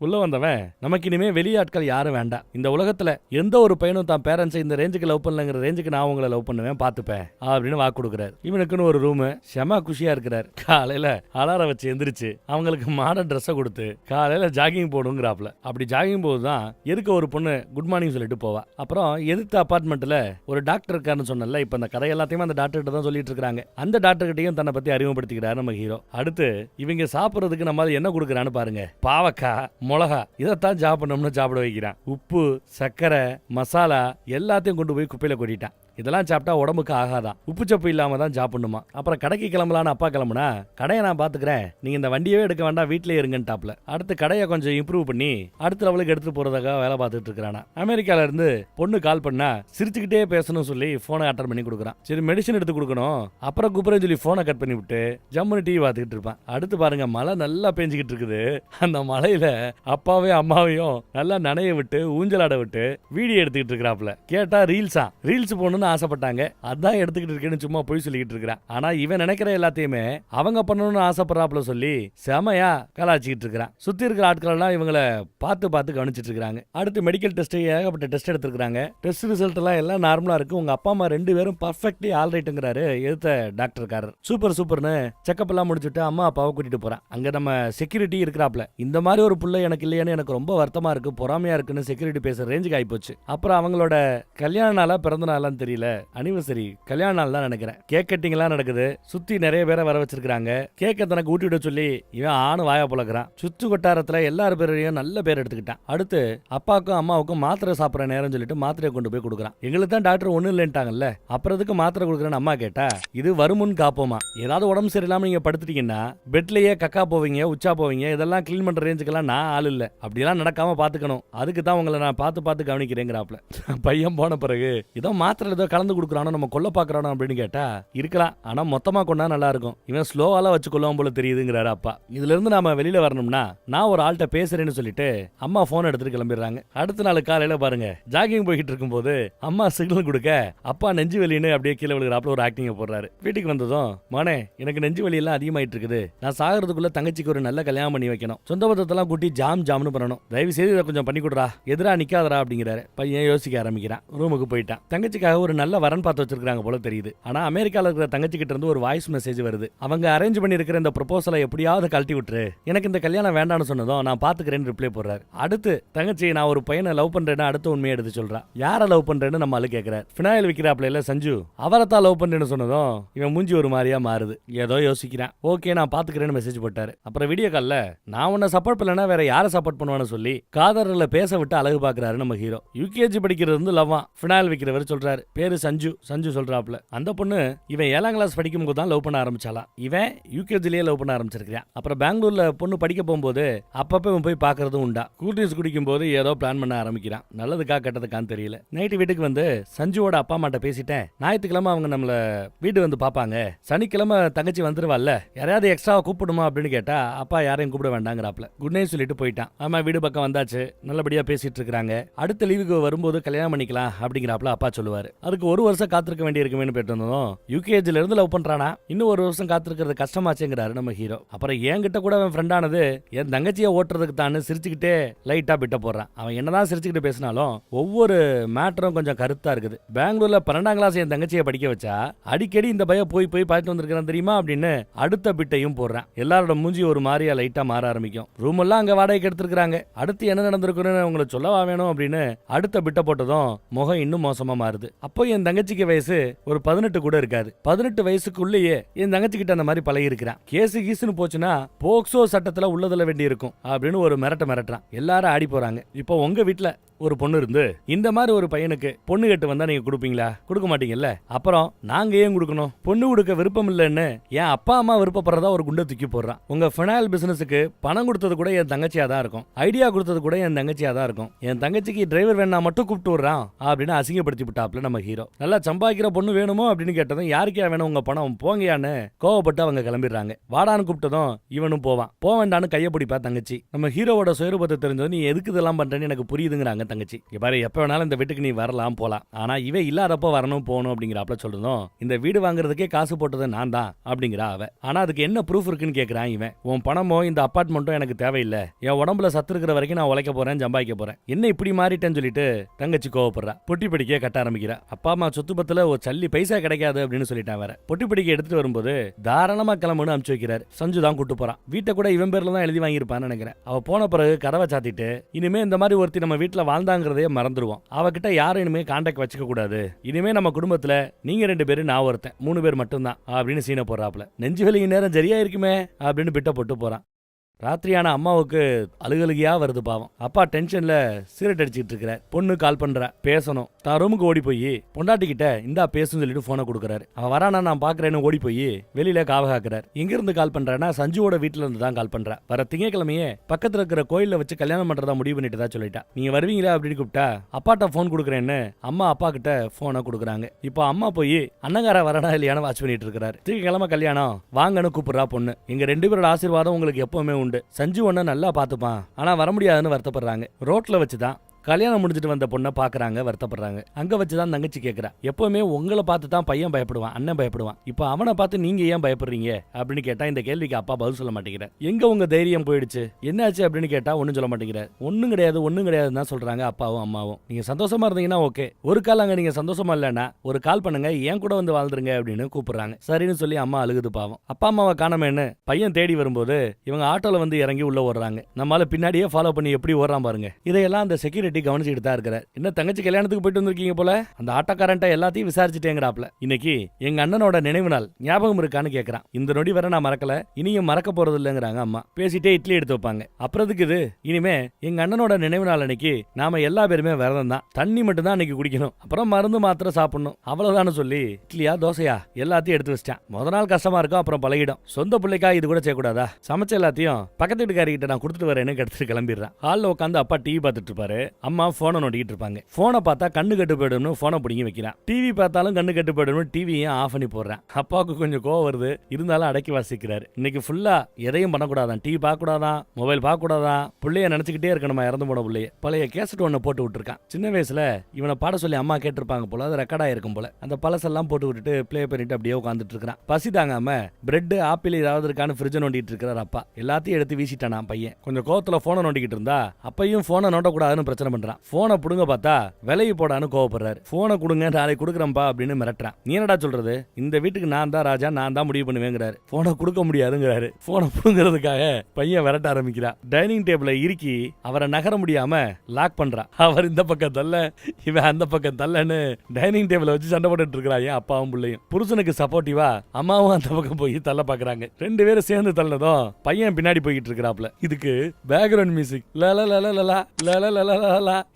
உள்ள வந்தவன் நமக்கு இனிமே வெளியாட்கள் யாரும் வேண்டாம், இந்த உலகத்துல எந்த ஒரு பையனும் தான் பேரண்ட்ஸை இந்த ரேஞ்சுக்கு லவ் பண்ணலங்கிற ரேஞ்சுக்கு நான் உங்களை லவ் பண்ணுவேன் பாத்துப்பேன் அப்படின்னு வாக்கு கொடுக்குறாரு. இவனுக்குன்னு ஒரு ரூமு, செம குஷியா இருக்கிறார். காலையில அலாரம் வச்சு எந்திரிச்சு அவங்களுக்கு மாடர்ன் ட்ரெஸ்ஸை கொடுத்து காலையில ஜாகிங் போடுங்கிறாப்ல. அப்படி ஜாகிங் போதுதான் எதுக்கு ஒரு பொண்ணு குட் மார்னிங் சொல்லிட்டு போவா. அப்புறம் எதிர்த்த அபார்ட்மெண்ட்ல ஒரு டாக்டர் இருக்காருன்னு சொன்னல, இப்ப இந்த கதை எல்லாத்தையுமே அந்த டாக்டர் கிட்ட தான் சொல்லிட்டு இருக்காங்க. அந்த டாக்டர் கிட்டையும் தன்னை பத்தி அறிமுகப்படுத்திக்கிறாரு நம்ம ஹீரோ. அடுத்து இவங்க சாப்பிடறதுக்கு நம்ம என்ன கொடுக்குறான்னு பாருங்க. பாவக்கா, மிளகா, இதைத்தான் சாப்பிடணும்னு சாப்பிட வைக்கிறான். உப்பு, சர்க்கரை, மசாலா எல்லாத்தையும் கொண்டு போய் குப்பையில கொட்டிட்டான். இதெல்லாம் சாப்பிட்டா உடம்புக்கு ஆகாதான், உப்பு சப்பு இல்லாம தான் சாப்பிடணுமா. அப்புறம் கடைக்கு கிளம்பலான்னு அப்பா கிளம்புனா, கடையை நான் பாத்துக்கிறேன், நீங்க இந்த வண்டியவே எடுக்க வேண்டாம் வீட்லயே இருங்கன்ட்டாப்ல. அடுத்து கடையை கொஞ்சம் இம்ப்ரூவ் பண்ணி அடுத்த லெவலுக்கு எடுத்துட்டு போறதுக்காக வேலை பார்த்துட்டு இருக்கிறானா. அமெரிக்கால இருந்து பொண்ணு கால் பண்ணா சிரிச்சுக்கிட்டே பேசணும் சொல்லி போனை அட்டன் பண்ணி கொடுக்குறான். சரி மெடிசன் எடுத்து கொடுக்கணும், அப்புறம் கூப்பிடுறேன்னு சொல்லி போனை கட் பண்ணி விட்டு ஜம்முன்னு டிவி பார்த்துக்கிட்டு இருப்பான். அடுத்து பாருங்க மழை நல்லா பெஞ்சுக்கிட்டு இருக்குது. அந்த மழையில அப்பாவையும் அம்மாவையும் நல்லா நனைய விட்டு ஊஞ்சலாட விட்டு வீடியோ எடுத்துக்கிட்டு இருக்கிறாப்ல. கேட்டா ரீல்ஸ் போகணும்னு ஆசைப்பட்டாங்க, அதான் எடுத்துக்கிட்டு இருக்கேன்னு சும்மா போய் சொல்லிக்கிட்டு இருக்கிறான். ஆனா இவன் நினைக்கிற எல்லாத்தையுமே அவங்க பண்ணணும்னு ஆசைப்படுறாப்ல சொல்லி செமையா கலாச்சிக்கிட்டு இருக்கிறான். சுத்தி இருக்கிற ஆட்கள் எல்லாம் இவங்களை பார்த்து பார்த்து கவனிச்சிட்டு இருக்காங்க. அடுத்து மெடிக்கல் டெஸ்ட், ஏகப்பட்ட டெஸ்ட் எடுத்துருக்காங்க. டெஸ்ட் ரிசல்ட் எல்லாம் நார்மலா இருக்கு. உங்க அப்பா அம்மா 2 பேரும் பர்ஃபெக்ட்லி ஆல்ரைட்டுங்கிறாரு எடுத்த டாக்டர்காரர். சூப்பர்னு செக்அப் எல்லாம் முடிச்சுட்டு அம்மா அப்பாவை கூட்டிட்டு போறான். அங்க நம்ம செக்யூரிட்டி இருக்கிறாப்ல. இந்த மாதிரி ஒரு புள்ள எனக்கு இல்லையான்னு எனக்கு ரொம்ப வருத்தமா இருக்கு, பொறாமையா இருக்குன்னு செக்யூரிட்டி பேசுற ரேஞ்சுக்கு ஆயிப்போச்சு. அப்புறம் அவங்களோட கல்யாண நாளா பிறந்த நாளான்னு தெரியல, அனிவர்சரி கல்யாண நாள் தான் நினைக்கிறேன். கேக் கட்டிங் எல்லாம் நடக்குது. சுத்தி நிறைய பேரை வர வச்சிருக்காங்க. கேக்க தனக்கு ஊட்டி விட சொல்லி இவன் ஆணு வாயா புலக்கிறான். சுற்று கொட்டாரத்துல எல்லாரும் பேரையும் நல்ல பேர் எடுத்துக்கிட்டான். அடுத்து அப்பாவுக்கும் அம்மாவுக்கும் மாத்திரை சாப்பிட்ற நேரம் சொல்லிட்டு மாத்திரையை கொண்டு போய் கொடுக்குறான். எங்களுக்கு தான் டாக்டர் ஒண்ணு இல்லைன்ட்டாங்கல்ல, அப்புறம் எதுக்கு மாத்திரை கொடுக்குறேன்னு அம்மா கேட்டா, இது வருமுன் காப்போமா, ஏதாவது உடம்பு சரியில்லாம நீங்க படுத்துட்டீங்கன்னா பெட்லயே கக்கா போவீங்க, உச்சா போவீங்க, இதெல்லாம் கிளீன் பண்ற ரேஞ்சுக்கெல்லாம் நான் ஆள் இல்ல, அப்படிலாம் நடக்காம பாத்துக்கணும், அதுக்கு தான் உங்களை நான் பார்த்து கவனிக்கிறேங்கிறாப்ல. பையன் போன பிறகு இதோ மாத்திரை ஏதோ கலந்து கொடுக்குறானோ நம்ம கொல்ல பாக்குறானோ அப்படின்னு கேட்டா, இருக்கலாம் ஆனா மொத்தமா கொண்டா நல்லா இருக்கும், இவன் ஸ்லோவால வச்சு கொள்ளும் போல தெரியுதுங்கிறாரு அப்பா. இதுல இருந்து நாம வெளியில வரணும்னா நான் ஒரு ஆள்கிட்ட பேசுறேன்னு சொல்லிட்டு அம்மா போன் எடுத்துட்டு கிளம்பிடுறாங்க. அடுத்த நாள் காலையில பாருங்க ஜாகிங் போய்கிட்டு இருக்கும் போது அம்மா சிக்னல் கொடுக்க அப்பா நெஞ்சு வலின்னு அப்படியே கீழே விழுகிறாப்புல ஒரு ஆக்டிங் போடுறாரு. வீட்டுக்கு வந்ததும், மோனே எனக்கு நெஞ்சு வலி எல்லாம் அதிகமாயிட்டு இருக்குது, நான் சாகிறதுக்குள்ள தங்கச்சிக்கு ஒரு நல்ல கல்யாணம் பண்ணி வைக்கணும், சொந்த பத்தத்தெல்லாம் கூட்டி ஜாம்னு பண்ணணும், தயவு செய்து இதை கொஞ்சம் பண்ணி கொடுறா, எதிரா நிக்காதரா அப்படிங்கிறாரு. பையன் யோசிக்க ஆரம்பிக்கிறான். ரூமுக்கு போயிட்டான். தங்கச்சிக்காக ஒரு நல்ல வரன் பார்த்து வச்சிருக்காங்க போல தெரியுது. ஆனா அமெரிக்கால இருக்கிற தங்கச்சி கிட்ட இருந்து ஒரு வாய்ஸ் மெசேஜ் வருது. அவங்க அரேஞ்ச் பண்ணி இருக்கிற இந்த ப்ரொபோசலை எப்படியாவது கழட்டி விட்டுரு, எனக்கு இந்த கல்யாணம் வேண்டாம்னு சொன்னதும் நான் பாத்துக்கிறேன்னு ரிப்ளை போடுறாரு. அடுத்து தங்கச்சி நான் ஒரு பையனை லவ் பண்றேன்னு அடுத்த உண்மையை எடுத்து சொல்றா. யாரை லவ் பண்றேன்னு நம்ம ஆளு கேட்கிறார். ஃபினாயில் விக்கிறாப்ல சஞ்சு, அவரைத்தான் லவ் பண்றேன்னு சொன்னதும் இவன் மூஞ்சி ஒரு மாதிரியா மாறுது. ஏதோ யோசிக்கிறான். ஓகே நான் பாத்துக்கிறேன்னு மெசேஜ் போட்டாரு. அப்புறம் வீடியோ கால்ல நான் உன்னை சப்போர்ட் பண்ணலன்னா வேற யாரை சப்போர்ட் பண்ணுவான்னு சொல்லி காதர்ல பேச விட்டு அழகு பாக்குறாரு நம்ம ஹீரோ. யூகேஜி படிக்கிறது வந்து லவ்வா. ஃபினாயில் விக்கிறவர் சொல்றாரு, பேரு சஞ்சு சொல்றாப்ல. அந்த பொண்ணு இவன் 7ஆம் கிளாஸ் படிக்கும் போது தான் லவ் பண்ண ஆரம்பிச்சாலாம். இவன் யூகேஜிலேயே லவ் பண்ண ஆரம்பிச்சிருக்கான். அப்புறம் பெங்களூர்ல பொண்ணு படிக்க போகும்போது அப்பப்ப இவன் போய் பாக்குறதும் உண்டா. கூல் ட்ரிங்க்ஸ் குடிக்கும் போது ஏதோ பிளான் பண்ண ஆரம்பிக்கிறான். நல்லதுக்கா கெட்டதுக்கான்னு தெரியல. நைட்டு வீட்டுக்கு வந்து சஞ்சுவோட அப்பா அம்மாட்ட பேசிட்டேன், ஞாயிற்றுக்கிழமை அவங்க நம்மள வீடு வந்து பாப்பாங்க, சனிக்கிழமை தங்கச்சி வந்துருவாள்ல, யாரையாவது எக்ஸ்ட்ராவா கூப்பிடுமா அப்படின்னு கேட்டா அப்பா யாரையும் கூப்பிட வேண்டாங்கிறாப்ல. குட் நைட் சொல்லிட்டு போயிட்டான். ஆமா வீடு பக்கம் வந்தாச்சு, நல்லபடியா பேசிட்டு இருக்காங்க, அடுத்த லீவுக்கு வரும்போது கல்யாணம் பண்ணிக்கலாம் அப்படிங்கிறாப்ல அப்பா சொல்லுவாரு. அதுக்கு 1 வருஷம் காத்திருக்க வேண்டி இருக்குமேனு போயிட்டு வந்தோம். யூகேஜில இருந்து லவ் பண்றானா, இன்னும் 1 வருஷம் காத்திருக்கிறது கஷ்டமாச்சேங்கிறாரு நம்ம ஹீரோ. அப்புறம் என்கிட்ட கூட அவன் ஃப்ரெண்ட் ஆனது என் தங்கச்சியை ஓட்டுறதுக்கு தான் சிரிச்சுக்கிட்டே லைட்டா பிட்ட போடுறான். அவன் என்னதான் சிரிச்சுக்கிட்டு பேசினாலும் ஒவ்வொரு மேட்டரும் கொஞ்சம் கருத்தா இருக்குது. பெங்களூர்ல 12ஆம் கிளாஸ் என் தங்கச்சியை படிக்க வச்சா அடிக்கடி இந்த பையன் போய் பார்த்துட்டு வந்திருக்கான் தெரியுமா அப்படின்னு அடுத்த பிட்டையும் போடுறான். எல்லாரோட மூஞ்சி ஒரு மாதிரியா லைட்டா மாற ஆரம்பிக்கும். ரூம் எல்லாம் அங்க வாடகைக்கு எடுத்திருக்காங்க. அடுத்து என்ன நடந்திருக்குன்னு உங்களுக்கு சொல்லவா வேணும் அப்படின்னு அடுத்த பிட்ட போட்டதும் முகம் இன்னும் மோசமா மாறுது. அப்போ என் தங்கச்சிக்கு வயசு ஒரு 18 கூட இருக்காது. 18 வயசுக்குள்ளேயே என் தங்கச்சி கிட்ட அந்த மாதிரி பழகி இருக்கிறான். கேசு கீசுன்னு போச்சுன்னா போக்சோ சட்டத்துல உள்ளதுல வேண்டி இருக்கும் அப்படின்னு ஒரு மிரட்டுறான். எல்லாரும் ஆடி போறாங்க. இப்போ உங்க வீட்டுல ஒரு பொண்ணு இருந்து இந்த மாதிரி ஒரு பையனுக்கு பொண்ணு கேட்டு வந்தா நீங்க கொடுப்பீங்களா? கொடுக்க மாட்டீங்கல்ல. அப்புறம் நாங்க ஏன் கொடுக்கணும்? பொண்ணு கொடுக்க விருப்பம் இல்லைன்னு என் அப்பா அம்மா விருப்பப்படுறதா ஒரு குண்டை தூக்கி போடுறான். உங்க ஃபினாயில் பிசினஸுக்கு பணம் கொடுத்தது கூட என் தங்கச்சியா தான் இருக்கும். ஐடியா கொடுத்தது கூட என் தங்கச்சியா தான் இருக்கும். என் தங்கச்சிக்கு டிரைவர் வேணா மட்டும் கூப்பிட்டு விடுறான் அப்படின்னு அசிங்கப்படுத்தி விட்டாப்ல நம்ம ஹீரோ. நல்லா சம்பாதிக்கிற பொண்ணு வேணுமோ அப்படின்னு கேட்டதும் யாருக்கே வேணும் உங்க பணம் போங்கயான்னு கோவப்பட்டு அவங்க கிளம்பிடுறாங்க. வாடான்னு கூப்பிட்டதும் இவனும் போவேண்டான்னு கையை பிடிப்பா தங்கச்சி. நம்ம ஹீரோவோட சுயரூபத்தை தெரிஞ்சது நீ எதுக்கு இதெல்லாம் பண்றேன்னு எனக்கு புரியுதுங்கிறாங்க தங்கச்சி. பாரு எப்ப வேணாலும் இந்த வீட்டுக்கு நீ வரலாம் போலாம், ஆனா இவ இல்லாதப்ப வரணும் போகணும் அப்படிங்கிறாப்ல சொல்றதும் இந்த வீடு வாங்குறதுக்கே காசு போட்டது நான் தான் அப்படிங்கிறா அவ. ஆனா அதுக்கு என்ன ப்ரூஃப் இருக்குன்னு கேக்குறான் இவன். உன் பணமோ இந்த அபார்ட்மெண்ட்டும் எனக்கு தேவையில்லை, என் உடம்புல சத்து இருக்கிற வரைக்கும் நான் உழைக்க போறேன், சம்பாதிக்க போறேன், என்ன இப்படி மாறிட்டேன்னு சொல்லிட்டு தங்கச்சி கோவப்படுறா. பொட்டி படிக்க கட்ட ஆரம்பிக்கிறா. அப்பா அம்மா சொத்து பத்துல ஒரு சல்லி பைசா கிடைக்காது அப்படின்னு சொல்லிட்டான் வேற. பொட்டி படிக்க எடுத்துட்டு வரும்போது தாராளமா கிளம்புன்னு அனுப்பிச்சு வைக்கிறாரு. சஞ்சு தான் கூட்டு போறான். வீட்டை கூட இவன் பேர்ல தான் எழுதி வாங்கியிருப்பான்னு நினைக்கிறேன். அவ போன பிறகு கதவை சாத்திட்டு இனிமே இந்த மாதிரி ஒருத்தி நம்ம வீட்டுல வாழ்ந்தாங்கிறதே மறந்துடுவோம். அவகிட்ட யாரும் இனிமே கான்டாக்ட் வச்சுக்க கூடாது. இனிமே நம்ம குடும்பத்துல நீங்க 2 பேரு நான் ஒருத்தன் 3 பேர் மட்டும்தான் அப்படின்னு சீனை போடுறாப்ல. நெஞ்சு வலிக்கு நேரம் சரியா இருக்குமே அப்படின்னு பிட்ட போட்டு போறான். ராத்திரியான அம்மாவுக்கு அழுகழுகியா வருது பாவம். அப்பா டென்ஷன்ல சிகரெட் அடிச்சுட்டு இருக்கிறார். பொண்ணு கால் பண்ற பேசணும். தான் ரூமுக்கு ஓடி போய் பொண்டாட்டி கிட்ட இந்தா பேசுன்னு சொல்லிட்டு போனை கொடுக்குறாரு. அவன் வரானா நான் பாக்குறேன்னு ஓடி போய் வெளியில காவ காக்குறாரு. எங்க இருந்து கால் பண்றான்னா சஞ்சுவோட வீட்டுல இருந்து தான் கால் பண்றா. வர திங்கக்கிழமையே பக்கத்துல இருக்கிற கோயில்ல வச்சு கல்யாணம் பண்றதா முடிவு பண்ணிட்டு தான் சொல்லிட்டா. நீங்க வருவீங்களா அப்படின்னு கூப்பிட்டா அப்பாட்ட போன் கொடுக்குறேன்னு அம்மா அப்பா கிட்ட போனை கொடுக்குறாங்க. இப்போ அம்மா போய் அண்ணங்கார வரடா இல்லையானு வாட்ச் பண்ணிட்டு இருக்கிறாரு. திங்கக்கிழமை கல்யாணம் வாங்கன்னு கூப்பிடுறா பொண்ணு. எங்க 2 பேரோட ஆசீர்வாதம் உங்களுக்கு எப்பவுமே உண்டு. சஞ்சு ஒண்ணு நல்லா பாத்துப்பான், ஆனா வர முடியாதுன்னு வருத்தப்படுறாங்க. ரோட்ல வச்சுதான் கல்யாணம் முடிஞ்சிட்டு வந்த பொண்ணை பாக்குறாங்க, வருத்தப்படுறாங்க. அங்க வச்சுதான் தங்கச்சி கேக்குறா, எப்பவுமே உங்களை பார்த்து தான் பையன் பயப்படுவான், அண்ணன் பயப்படுவான், இப்ப அவனை பார்த்து நீங்க ஏன் பயப்படுறீங்க அப்படின்னு கேட்டா இந்த கேள்விக்கு அப்பா பதில் சொல்ல மாட்டேங்கிறார். எங்க உங்க தைரியம் போயிடுச்சு, என்னாச்சு அப்படின்னு கேட்டா ஒன்னும் சொல்ல மாட்டேங்கிறார். ஒன்னும் கிடையாதுன்னு தான் சொல்றாங்க அப்பாவும் அம்மாவும். நீங்க சந்தோஷமா இருந்தீங்கன்னா ஓகே, ஒரு கால் அங்க நீங்க சந்தோஷமா இல்லைன்னா ஒரு கால் பண்ணுங்க, ஏன் கூட வந்து வாழ்ந்துருங்க அப்படின்னு கூப்பிடுறாங்க. சரின்னு சொல்லி அம்மா அழுகுது பாவம். அப்பா அம்மாவை காணமேன்னு பையன் தேடி வரும்போது இவங்க ஆட்டோல வந்து இறங்கி உள்ள ஓடுறாங்க. நம்மளால பின்னாடியே ஃபாலோ பண்ணி எப்படி ஓடுறான் பாருங்க. இதையெல்லாம் அந்த செக்யூரிட்டி கவனிச்சுட்டு தான் இருக்கிறார். என்ன தங்கச்சி கல்யாணத்துக்கு போயிட்டு வந்திருக்கீங்க போல, அந்த ஆட்டோக்காரன்ட்ட எல்லாத்தையும் விசாரிச்சுட்டேங்கிறாப்ல. இன்னைக்கு எங்க அண்ணனோட நினைவு நாள், ஞாபகம் இருக்கான்னு கேக்குறான். இந்த நொடி வரை நான் மறக்கல, இனியும் மறக்க போறது இல்லைங்கிறாங்க அம்மா. பேசிட்டே இட்லி எடுத்து வைப்பாங்க. அப்புறத்துக்கு இது இனிமே எங்க அண்ணனோட நினைவு நாள் அன்னைக்கு நாம எல்லா பேருமே விரதம் தான், தண்ணி மட்டும் தான் அன்னைக்கு குடிக்கணும், அப்புறம் மருந்து மாத்திரை சாப்பிடணும், அவ்வளவுதான்னு சொல்லி இட்லியா தோசையா எல்லாத்தையும் எடுத்து வச்சிட்டான். முத நாள் கஷ்டமா இருக்கும், அப்புறம் பழகிடும். சொந்த பிள்ளைக்கா இது கூட செய்யக்கூடாதா? சமைச்ச எல்லாத்தையும் பக்கத்து வீட்டுக்காரிகிட்ட நான் கொடுத்துட்டு வரேன்னு எடுத்துட்டு கிளம்பிடுறான். ஹாலில் உட்காந்து அப்பா டிவி பார்த்துட்டு இருப்பாரு, அம்மா போனை நோண்டிட்டு இருப்பாங்க. போனை பார்த்தா கண்ணு கெட்டு போயிடும்னு போனை பிடிங்கி வைக்கிறான். டிவி பார்த்தாலும் கண்ணு கெட்டு போயிடும், டிவியை ஆஃப் பண்ணி போடுறான். அப்பாவுக்கு கொஞ்சம் கோவம் வருது, இருந்தாலும் அடக்கி வாசிக்கிறாரு. இன்னைக்கு ஃபுல்லா எதையும் பண்ணக்கூடாதான், டிவி பார்க்க கூடாதான், மொபைல் பார்க்க கூடாதான், பிள்ளைய நினைச்சுக்கிட்டே இருக்கணுமா, இறந்து போன பிள்ளைய. பழைய கேசட் ஒண்ணு போட்டு விட்டுருக்கான். சின்ன வயசுல இவனை பாட சொல்லி அம்மா கேட்டிருப்பாங்க போல, அது ரெக்கார்டா இருக்கும் போல. அந்த பழசெல்லாம் போட்டு விட்டுட்டு பிளே பண்ணிட்டு அப்படியே உட்காந்துட்டு இருக்கான். பசி தாங்காம பிரெட் ஆப்பிள் ஏதாவது இருக்கான்னு ஃப்ரிட்ஜ் நோண்டிட்டு இருக்கிறார் அப்பா. எல்லாத்தையும் எடுத்து வீசிட்டானா பையன். கொஞ்சம் கோவத்துல போனை நோண்டிக்கிட்டு இருந்தா அப்பையும் போனை நோண்டக்கூடாதுன்னு பிரச்சனை பண்றான். போனை புடுங்க பார்த்தா விலையை போடான்னு கோவப்படுறாரு. போனை கொடுங்க நாளை கொடுக்குறப்பா அப்படின்னு மிரட்டுறான். நீ என்னடா சொல்றது, இந்த வீட்டுக்கு நான் தான் ராஜா, நான் தான் முடிவு பண்ணுவேங்கிறாரு. போனை கொடுக்க முடியாதுங்கிறாரு. போனை புடுங்கிறதுக்காக பையன் விரட்ட ஆரம்பிக்கிறான். டைனிங் டேபிளை இறுக்கி அவரை நகர முடியாம லாக் பண்றான். அவர் இந்த பக்கம் தள்ள, இவன் அந்த பக்கம் தள்ளன்னு டைனிங் டேபிளை வச்சு சண்டை போட்டுட்டு இருக்கிறான். அப்பாவும் பிள்ளையும் புருஷனுக்கு சப்போர்ட்டிவா அம்மாவும் அந்த பக்கம் போய் தள்ள பாக்குறாங்க. 2 பேரும் சேர்ந்து தள்ளதும் பையன் பின்னாடி போய்கிட்டு இருக்கிறாப்ல. இதுக்கு பேக்ரவுண்ட் மியூசிக்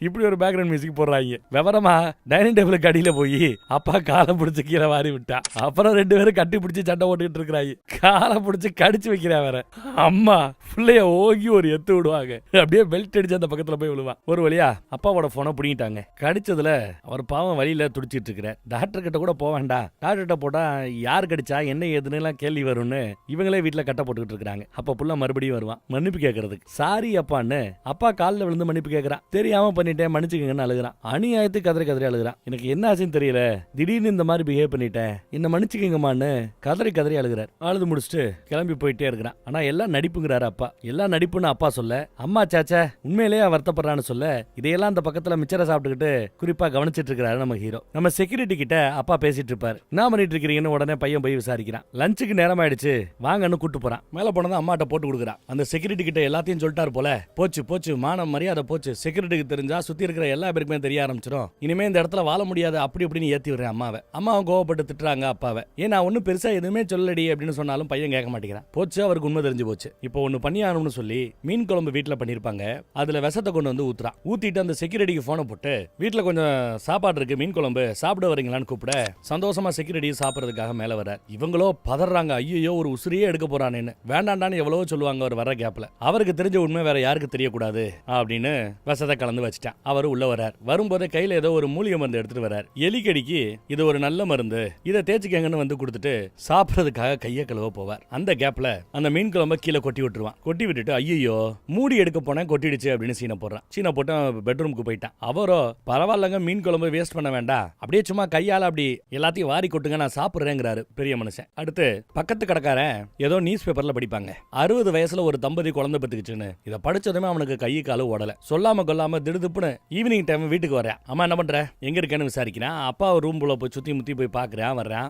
இப்படி ஒரு பேக்ரவுண்ட் மியூசிக் போடுறாங்க. விவரமா டைனிங் டேபிளுக்கு அடியில போய் அப்பா காலை பிடிச்சு கீழே வாரி விட்டா. அப்புறம் 2 பேரும் கட்டி பிடிச்சி சண்டை போட்டுக்கிட்டு இருக்கிறாங்க. காலை பிடிச்சி கடிச்சு வைக்கிறா வேற. அம்மா பிள்ளைய ஓங்கி ஒரு எத்து விடுவாங்க. அப்படியே பெல்ட் அடிச்சு அந்த பக்கத்துல போய் விழுவான். ஒரு வழியா அப்பாவோட போனை பிடிங்கிட்டாங்க. கடிச்சதுல அவர் பாவம் வழியில துடிச்சிட்டு இருக்கிறார். டாக்டர் கிட்ட கூட போக வேண்டாம், டாக்டர்கிட்ட போட்டா யார் கடிச்சா என்ன ஏதுன்னு எல்லாம் கேள்வி வரும்னு இவங்களே வீட்டுல கட்ட போட்டுக்கிட்டு இருக்காங்க. அப்ப புள்ள மறுபடியும் வருவான் மன்னிப்பு கேட்கறதுக்கு. சாரி அப்பான்னு அப்பா காலில் விழுந்து மன்னிப்பு கேட்கறான். தெரியாம தெரியாம பண்ணிட்டேன் மன்னிச்சுக்கங்கன்னு அழுகுறான். அநியாயத்து கதறி அழுகுறான். எனக்கு என்ன ஆச்சுன்னு தெரியல, திடீர்னு இந்த மாதிரி பிஹேவ் பண்ணிட்டேன், என்ன மன்னிச்சுக்கங்கம்மான்னு கதறி அழுகுறாரு. அழுது முடிச்சுட்டு கிளம்பி போயிட்டே இருக்கிறான். ஆனா எல்லாம் நடிப்புங்கிறாரு அப்பா. எல்லாம் நடிப்புன்னு அப்பா சொல்ல, அம்மா சாச்சா உண்மையிலேயே வருத்தப்படுறான்னு சொல்ல, இதையெல்லாம் அந்த பக்கத்துல மிச்சரை சாப்பிட்டுக்கிட்டு குறிப்பா கவனிச்சிட்டு இருக்கிறாரு நம்ம ஹீரோ. நம்ம செக்யூரிட்டி கிட்ட அப்பா பேசிட்டு இருப்பாரு. என்ன பண்ணிட்டு இருக்கீங்கன்னு உடனே பையன் போய் விசாரிக்கிறான். லஞ்சுக்கு நேரம் ஆயிடுச்சு வாங்கன்னு கூட்டு போறான். மேல போனதான் அம்மாட்ட போட்டு கொடுக்குறான். அந்த செக்யூரிட்டி கிட்ட எல்லாத்தையும் சொல்லிட்டாரு போல. போச்சு மானம் மரியாதை போச்சு. செக்யூரிட்டிக்கு தெரிஞ்சா சுத்தி இருக்கிற எல்லா பேருக்குமே தெரிய ஆரம்பிச்சிடும். இனிமே இந்த இடத்துல வாழ முடியாது அப்படி இப்படின்னு ஏத்தி விடுறேன் அம்மாவை. அம்மாவும் கோவப்பட்டு திட்டுறாங்க அப்பாவை. ஏன் நான் ஒன்னும் பெருசா எதுவுமே சொல்லடி அப்படின்னு சொன்னாலும் பையன் கேட்க மாட்டேங்கிறான். போச்சு, அவருக்கு உண்மை தெரிஞ்சு போச்சு. இப்போ ஒன்னு பண்ணி ஆகணும்னு சொல்லி மீன் குழம்பு வீட்டுல பண்ணிருப்பாங்க. அதுல விஷத்தை கொண்டு வந்து ஊத்துறான். ஊத்திட்டு அந்த செக்யூரிட்டிக்கு போனை போட்டு வீட்டுல கொஞ்சம் சாப்பாடு இருக்கு, மீன் குழம்பு சாப்பிட வரீங்களான்னு கூப்பிட சந்தோஷமா செக்யூரிட்டி சாப்பிடறதுக்காக மேல வர. இவங்களோ பதறாங்க. ஐயோ ஒரு உசிரியே எடுக்க போறானேன்னு. வேண்டாண்டான்னு எவ்வளவோ சொல்லுவாங்க அவர் வர கேப்ல. அவருக்கு தெரிஞ்ச உண்மை வேற யாருக்கு தெரியக்கூடாது அப்படின்னு விஷத்தை கலந்து வச்சுட்டான். அவர் உள்ள வரார். வரும்போதே கையில ஏதோ ஒரு மூலிகை மருந்து எடுத்துட்டு வரார். எலிக்கடிக்கு இது ஒரு நல்ல மருந்து, இதை தேய்ச்சிக்கங்கன்னு வந்து கொடுத்துட்டு சாப்பிடறதுக்காக கையை கழுவ போவார். அந்த கேப்ல அந்த மீன் குழம்பை கீழே கொட்டி விட்டுருவான். கொட்டி விட்டுட்டு ஐயோ மூடி எடுக்க போனேன் கொட்டிடுச்சு அப்படின்னு சீனை போடுறான். சீனை போட்டு பெட்ரூமுக்கு போயிட்டான். அவரோ பரவாயில்லங்க மீன் குழம்பு வேஸ்ட் பண்ண வேண்டாம், அப்படியே சும்மா கையால அப்படி எல்லாத்தையும் வாரி கொட்டுங்க நான் சாப்பிடுறேங்கிறாரு பெரிய மனுஷன். அடுத்து பக்கத்து கடைக்காரன் ஏதோ நியூஸ் பேப்பர்ல படிப்பாங்க. 60 வயசுல ஒரு தம்பதி குழந்தை பெத்துக்குச்சுன்னு. இதை படிச்சதுமே அவனுக்கு கை காலு ஓடல. சொல்லாம கொல்லாம திடுதுப்புன்னு ஈவினிங் டைம் வீட்டுக்கு வரேன். அம்மா என்ன பண்ற எங்க இருக்கேன்னு விசாரிக்கிறான். அப்பா ரூம்குள்ள போய் சுத்தி முத்தி போய் பாக்குறேன் வர்றான்.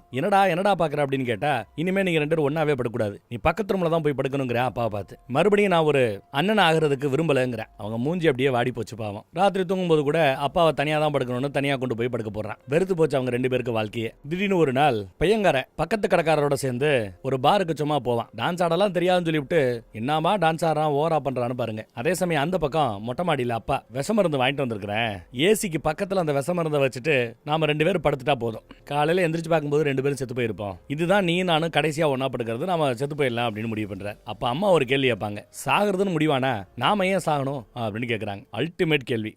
என்னடா பாக்குற அப்படின்னு கேட்டா, இனிமே நீங்க 2 பேரும் ஒன்னாவே படக்கூடாது, நீ பக்கத்து ரூம்ல தான் போய் படுக்கணுங்கிற அப்பா பார்த்து. மறுபடியும் நான் ஒரு அண்ணன் ஆகிறதுக்கு விரும்பலங்கிற. அவங்க மூஞ்சி அப்படியே வாடி போச்சு பாவம். ராத்திரி தூங்கும்போது கூட அப்பாவை தனியா தான் படுக்கணும்னு தனியா கொண்டு போய் படுக்க போடுறான். வெறுத்து போச்சு அவங்க 2 பேருக்கு வாழ்க்கையே. திடீர்னு ஒரு நாள் பையங்காரன் பக்கத்து கடைக்காரரோட சேர்ந்து ஒரு பாருக்கு சும்மா போவான். டான்ஸ் ஆடலாம் தெரியாதுன்னு சொல்லிவிட்டு என்னமா டான்ஸ் ஆடுறான் ஓவரா பண்றான்னு பாருங்க. அதே சமயம் அந்த பக்கம் மொட்டை மாடியில அப்பா விஷ மருந்து வாங்கிட்டு வந்திருக்கிறேன், ஏசிக்கு பக்கத்துல அந்த விஷ மருந்தை வச்சுட்டு நாம 2 பேரும் படுத்துட்டா போதும், காலையில எந்திரிச்சு பார்க்கும்போது 2 பேரும் செத்து போயிருப்போம், இதுதான் நீ நானும் கடைசியா ஒன்னா படுக்கிறது, நாம செத்து போயிடலாம் அப்படின்னு முடிவு பண்றாரு. அப்ப அம்மா ஒரு கேள்வி கேட்பாங்க, சாகிறதுன்னு முடிவானா நாம ஏன் சாகணும் அப்படின்னு கேட்கறாங்க. அல்டிமேட் கேள்வி.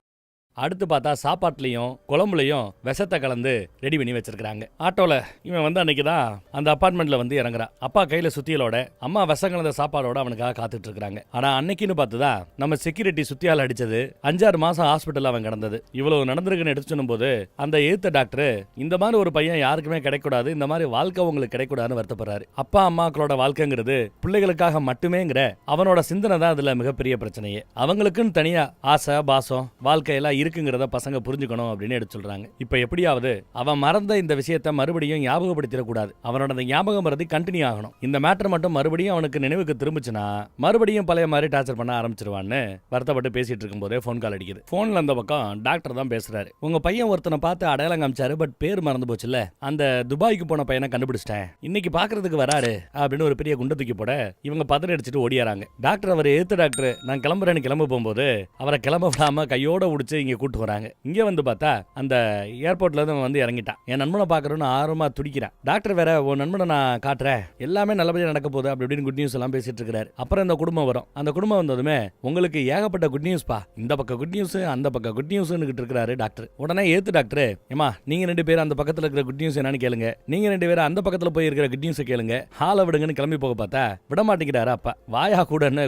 அடுத்து பார்த்தா சாப்பாட்டுலயும் குழம்புலையும் விஷத்தை கலந்து ரெடி பண்ணி வச்சிருக்காங்க. ஆட்டோல இவன் வந்து அன்னைக்கு தான் அந்த அபார்ட்மெண்ட்ல வந்து இறங்குறான். அப்பா கையில சுத்தியலோட அம்மா விஷம் கலந்த சாப்பாடோட அவனுக்காக காத்துட்டு இருக்காங்க. ஆனா அன்னைக்குன்னு பார்த்துதான் நம்ம செக்யூரிட்டி சுத்தியால் அடிச்சது 5-6 மாசம் ஹாஸ்பிட்டல் அவன் கிடந்தது. இவ்வளவு நடந்திருக்குன்னு எடுத்து சொல்லும் போது அந்த ஏத்த டாக்டர் இந்த மாதிரி ஒரு பையன் யாருக்குமே கிடைக்கூடாது, இந்த மாதிரி வாழ்க்கை உங்களுக்கு கிடைக்கூடாதுன்னு வருத்தப்படுறாரு. அப்பா அம்மாக்களோட வாழ்க்கைங்கிறது பிள்ளைகளுக்காக மட்டுமேங்கிற அவனோட சிந்தனை தான் அதுல மிகப்பெரிய பிரச்சனையே. அவங்களுக்குன்னு தனியா ஆசை பாசம் வாழ்க்கையெல்லாம் இருக்குங்கிறத பசங்க புரிஞ்சுக்கணும் அப்படின்னு எடுத்து சொல்றாங்க. இப்ப எப்படியாவது அவன் மறந்த இந்த விஷயத்தை மறுபடியும் ஞாபகப்படுத்திடக்கூடாது. அவனோட அந்த ஞாபகம் மறதி கண்டினியூ ஆகணும். இந்த மேட்டர் மட்டும் மறுபடியும் அவனுக்கு நினைவுக்கு திரும்பிச்சுன்னா மறுபடியும் பழைய மாதிரி டார்ச்சர் பண்ண ஆரம்பிச்சிருவான்னு வருத்தப்பட்டு பேசிட்டு இருக்கும் போதே போன் கால் அடிக்குது. போன்ல அந்த பக்கம் டாக்டர் தான் பேசுறாரு. உங்க பையன் ஒருத்தனை பார்த்து அடையாளம் காமிச்சாரு, பட் பேர் மறந்து போச்சுல்ல, அந்த துபாய்க்கு போன பையனை கண்டுபிடிச்சிட்டேன், இன்னைக்கு பாக்குறதுக்கு வராரு அப்படின்னு ஒரு பெரிய குண்டை தூக்கி போட இவங்க பதறி அடிச்சுட்டு ஓடியாராங்க. டாக்டர் அவர் எழுத்து டாக்டர் நான் கிளம்புறேன்னு கிளம்ப போகும்போது அவரை கிளம்ப விடாம கையோட உடிச்சு இங்க கூட்டு வராங்க. இங்க வந்து பார்த்தா அந்த ஏர்போர்ட்ல இருந்து வந்து இறங்கிட்டான். என் நண்பனை பாக்குறேன்னு ஆர்வமா துடிக்கிறான். டாக்டர் வேற உன் நண்பனை நான் காட்டுறேன், எல்லாமே நல்லபடியா நடக்க போகுது அப்படி இப்படின்னு குட் நியூஸ் எல்லாம் பேசிட்டு இருக்காரு. அப்புறம் இந்த குடும்பம் வரும். அந்த குடும்பம் வந்ததுமே உங்களுக்கு ஏகப்பட்ட குட் நியூஸ் பா, இந்த பக்கம் குட் நியூஸ் அந்த பக்கம் குட் நியூஸ் இருக்கிறாரு டாக்டர். உடனே ஏத்து டாக்டர், ஏமா நீங்க 2 பேரும் அந்த பக்கத்துல இருக்கிற குட் நியூஸ் என்னன்னு கேளுங்க, நீங்க 2 பேரும் அந்த பக்கத்துல போய் இருக்கிற குட் நியூஸ் கேளுங்க, ஹால விடுங்கன்னு கிளம்பி போக பார்த்தா விட மாட்டேங்கிறாரு அப்பா. வாயா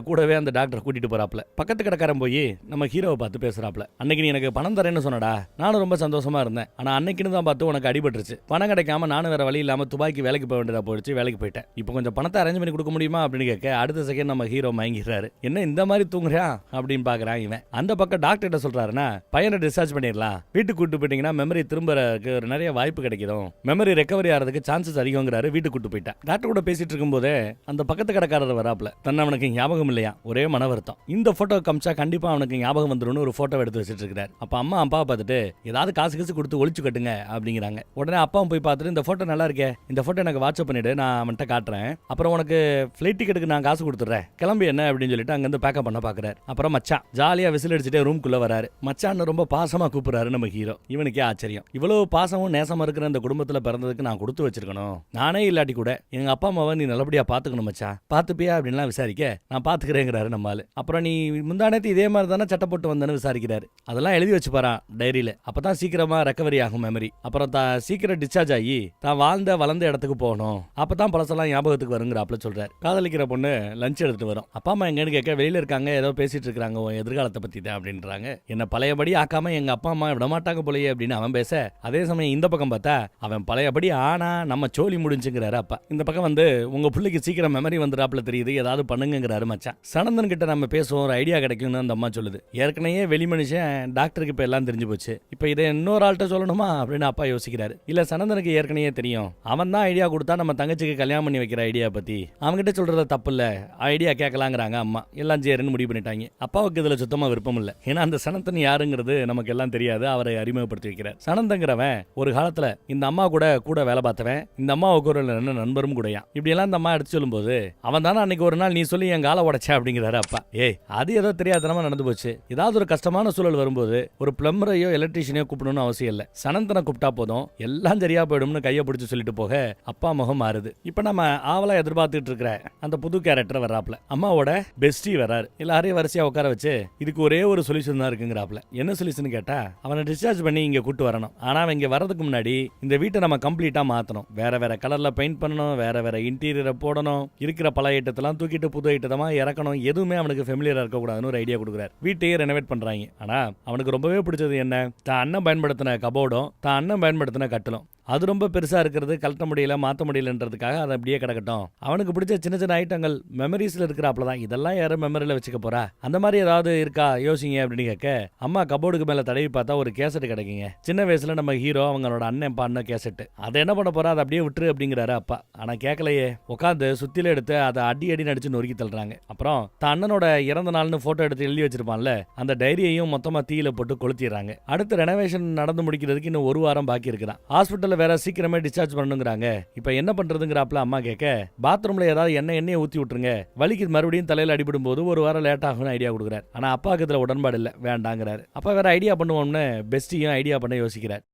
கூடவே அந்த டாக்டர் கூட்டிட்டு போறாப்ல. பக்கத்து கடைக்காரன் போய் நம்ம ஹீரோவை பார்த்து பேசுறாப்ல. அன்னைக்கு நீ எனக்கு பணம் தரேன்னு சொன்னடா, நானும் ரொம்ப சந்தோஷமா இருந்தேன், ஆனா அன்னைக்குன்னு தான் பார்த்து உனக்கு அடிபட்டுருச்சு, பணம் கிடைக்காம நானும் வேற வழி இல்லாம துபாய்க்கு வேலைக்கு போக வேண்டியதா போயிடுச்சு, வேலைக்கு போயிட்டேன், இப்போ கொஞ்சம் பணத்தை அரேஞ்ச் பண்ணி கொடுக்க முடியுமா அப்படின்னு கேட்க அடுத்த செகண்ட் நம்ம ஹீரோ மயங்கிடுறாரு. என்ன இந்த மாதிரி தூங்குறியா அப்படின்னு பாக்குறான் இவன். அந்த பக்கம் டாக்டர் கிட்ட சொல்றாருன்னா பையனை டிஸ்சார்ஜ் பண்ணிடலாம், வீட்டுக்கு கூட்டு போயிட்டீங்கன்னா மெமரி திரும்பறதுக்கு நிறைய வாய்ப்பு கிடைக்கும், மெமரி ரெக்கவரி ஆகிறதுக்கு சான்சஸ் அதிகங்கிறாரு. வீட்டுக்கு கூட்டு போயிட்டான். டாக்டர் கூட பேசிட்டு இருக்கும் போதே அந்த பக்கத்து கடைக்காரர் வராப்ல. தன்னை அவனுக்கு ஞாபகம் இல்லையா, ஒரே மன வருத்தம். இந்த போட்டோ காமிச்சா கண்டிப்பா அவனுக்கு ஞாபகம் வந்துடும் ஒரு போட்டோ எடுத்து வச்சிட்டு இருக்காரு. அப்ப அம்மா அப்பா பார்த்துட்டு ஏதாவது காசு கொடுத்து ஒளிச்சு கட்டுங்க அப்படிங்கிறாங்க. உடனே அப்பாவும் போய் பார்த்துட்டு இந்த போட்டோ நல்லா இருக்கே, இந்த போட்டோ எனக்கு வாட்ஸ்அப் பண்ணிடு, நான் அவன்கிட்ட காட்டுறேன், அப்புறம் உனக்கு ஃபிளைட் டிக்கெட்டுக்கு நான் காசு கொடுத்துறேன், கிளம்பி என்ன அப்படின்னு சொல்லிட்டு அங்கிருந்து பேக்கப் பண்ண பாக்குறாரு. அப்புறம் மச்சான் ஜாலியா விசில் அடிச்சுட்டே ரூம்குள்ள வராரு. மச்சான் ரொம்ப பாசமா கூப்பிடுறாரு நம்ம ஹீரோ. இவனுக்கே ஆச்சரியம், இவ்வளவு பாசமும் நேசமா இருக்கிற இந்த குடும்பத்துல பிறந்ததுக்கு நான் கொடுத்து வச்சிருக்கணும், நானே இல்லாட்டி கூட எங்க அப்பா அம்மாவை நீ நல்லபடியா பாத்துக்கணும் மச்சான், பாத்துப்பியா அப்படின்லாம் விசாரிக்க நான் பாத்துக்கிறேங்கிறாரு நம்மால. அப்புறம் நீ முந்தானத்து இதே மாதிரி தானே சட்டை போட்டு வந்தேன்னு விசாரிக்கிறாரு. அதெல்லாம் இதெல்லாம் எழுதி வச்சு பாரா டைரியில. அப்பதான் சீக்கிரமா ரெக்கவரி ஆகும் மெமரி. அப்புறம் சீக்கிரம் டிஸ்சார்ஜ் ஆகி தான் வளர்ந்த இடத்துக்கு போகணும். அப்பதான் பழசெல்லாம் ஞாபகத்துக்கு வருங்கிறாப்ல சொல்றாரு. காதலிக்கிற பொண்ணு லஞ்ச் எடுத்துட்டு வரும். அப்பா அம்மா எங்கன்னு கேட்க வெளியில இருக்காங்க, ஏதோ பேசிட்டு இருக்காங்க உன் எதிர்காலத்தை பத்தி தான் அப்படின்றாங்க. என்ன பழையபடி ஆக்காம எங்க அப்பா அம்மா விடமாட்டாங்க போலயே அப்படின்னு அவன் பேச, அதே சமயம் இந்த பக்கம் பார்த்தா அவன் பழையபடி ஆனா நம்ம சோலி முடிஞ்சுங்கிறாரு அப்பா. இந்த பக்கம் வந்து உங்க பிள்ளைக்கு சீக்கிரம் மெமரி வந்துடாப்ல தெரியுது, ஏதாவது பண்ணுங்கிறாரு மச்சான். சனந்தன் கிட்ட நம்ம பேசுவோம், ஒரு ஐடியா கிடைக்கும்னு அந்த அம்மா சொல்லுது. ஏற்கனவே வெளி மனுஷன் டாக்டருக்கு இப்ப எல்லாம் தெரிஞ்சு போச்சு, இப்ப இதை இன்னொரு ஆள்கிட்ட சொல்லணுமா அப்படின்னு அப்பா யோசிக்கிறாரு. இல்ல சனந்தனுக்கு ஏற்கனவே தெரியும், அவன் தான் ஐடியா கொடுத்தா நம்ம தங்கச்சிக்கு கல்யாணம் பண்ணி வைக்கிற ஐடியா பத்தி. அவன்கிட்ட சொல்றது தப்பு இல்ல, ஐடியா கேட்கலாங்கிறாங்க அம்மா. எல்லாம் சேருன்னு முடிவு பண்ணிட்டாங்க. அப்பாவுக்கு இதுல சுத்தமா விருப்பம் இல்ல. ஏன்னா அந்த சனந்தன் யாருங்கிறது நமக்கு எல்லாம் தெரியாது. அவரை அறிமுகப்படுத்தி வைக்கிறார். சனந்தங்கிறவன் ஒரு காலத்துல இந்த அம்மா கூட வேலை பார்த்தவன், இந்த அம்மாவுக்கு ஒரு நண்பரும் கூடயா. இப்படி எல்லாம் இந்த அம்மா எடுத்து சொல்லும் போது அவன் தானே அன்னைக்கு ஒரு நாள் நீ சொல்லி என் காலை உடைச்ச அப்படிங்கிறாரு அப்பா. ஏய் அது ஏதோ தெரியாதனமா நடந்து போச்சு. ஏதாவது ஒரு கஷ்டமான சூழல் வரும்போது ஒரு பிளம்பரையோ எலக்ட்ரீஷியனையோ கூப்பிடணும்னு அவசியம் இல்ல, சனந்தனை கூப்பிட்டா போதும் எல்லாம் சரியா போயிடும்னு கையை பிடிச்சு சொல்லிட்டு போக அப்பா முகம் மாறுது. இப்ப நம்ம ஆவலா எதிர்பார்த்துட்டு இருக்கிற அந்த புது கேரக்டர் வர்றாப்ல. அம்மாவோட பெஸ்டி வராரு. எல்லாரையும் வரிசையா உட்கார வச்சு இதுக்கு ஒரே ஒரு சொல்யூஷன் தான் இருக்குங்கிறாப்ல. என்ன சொல்யூஷன் கேட்டா, அவனை டிஸ்சார்ஜ் பண்ணி இங்க கூட்டு வரணும். ஆனா அவன் இங்க வரதுக்கு முன்னாடி இந்த வீட்டை நம்ம கம்ப்ளீட்டா மாத்தணும். வேற வேற கலர்ல பெயிண்ட் பண்ணணும், வேற வேற இன்டீரியரை போடணும், இருக்கிற பழைய ஐட்டத்தெல்லாம் தூக்கிட்டு புது ஐட்டமா இறக்கணும். எதுவுமே அவனுக்கு ஃபெமிலியரா இருக்க கூடாதுன்னு ஒரு ஐடியா கொடுக்குறாரு. வீட்டையே ரெனோவேட் பண்றாங்க. ஆனா அவனுக்கு ரொம்பவே பிடிச்சது என்ன, தான் அண்ணன் பயன்படுத்தின கபோர்டும் தான் அண்ணன் பயன்படுத்தின கட்டலும். அது ரொம்ப பெருசா இருக்கிறது, கழட்ட முடியல மாற்ற முடியலன்றதுக்காக அதை அப்படியே கிடக்கட்டும். அவனுக்கு பிடிச்ச சின்ன சின்ன ஐட்டங்கள் மெமரிஸ்ல இருக்கிறாப்ல தான். இதெல்லாம் யாரும் மெமரியில வச்சுக்க போறா, அந்த மாதிரி ஏதாவது இருக்கா யோசிங்க அப்படின்னு கேட்க, அம்மா கபோர்டுக்கு மேல தடவி பார்த்தா ஒரு கேசட் கிடைக்குங்க. சின்ன வயசுல நம்ம ஹீரோ அவங்களோட அண்ணன் பாடின கேசட். அதை என்ன பண்ண போறா, அதை அப்படியே விட்டுரு அப்படிங்கிறாரு அப்பா. ஆனா கேட்கலையே, உட்காந்து சுத்தில எடுத்து அதை அடி நடிச்சு நொறுக்கி தள்ளுறாங்க. அப்புறம் தான் அண்ணனோட இறந்த நாள்னு போட்டோ எடுத்து எழுதி வச்சிருப்பான்ல, அந்த டைரியையும் மொத்தமா தீயில போட்டு கொளுத்திடுறாங்க. அடுத்து ரெனோவேஷன் நடந்து முடிக்கிறதுக்கு இன்னும் ஒரு வாரம் பாக்கி இருக்குதான். ஹாஸ்பிட்டல் வேற சீக்கிரமே டிஸ்சார்ஜ் பண்ணுங்கிறாங்க. இப்ப என்ன பண்றதுங்கிறாப்ல அம்மா கேட்க, பாத்ரூம்ல ஏதாவது எண்ணெயை ஊத்தி விட்டுருங்க, வலிக்கு மறுபடியும் தலையில அடிபடும் போது ஒரு வாரம் லேட் ஆகும்னு ஐடியா கொடுக்குறாரு. ஆனா அப்பாவுக்கு இதுல உடன்பாடு இல்ல, வேண்டாங்கிறாரு. அப்பா வேற ஐடியா பண்ணுவோம்னு பெஸ்டியும் ஐடியா பண்ண யோசிக்கிறார்.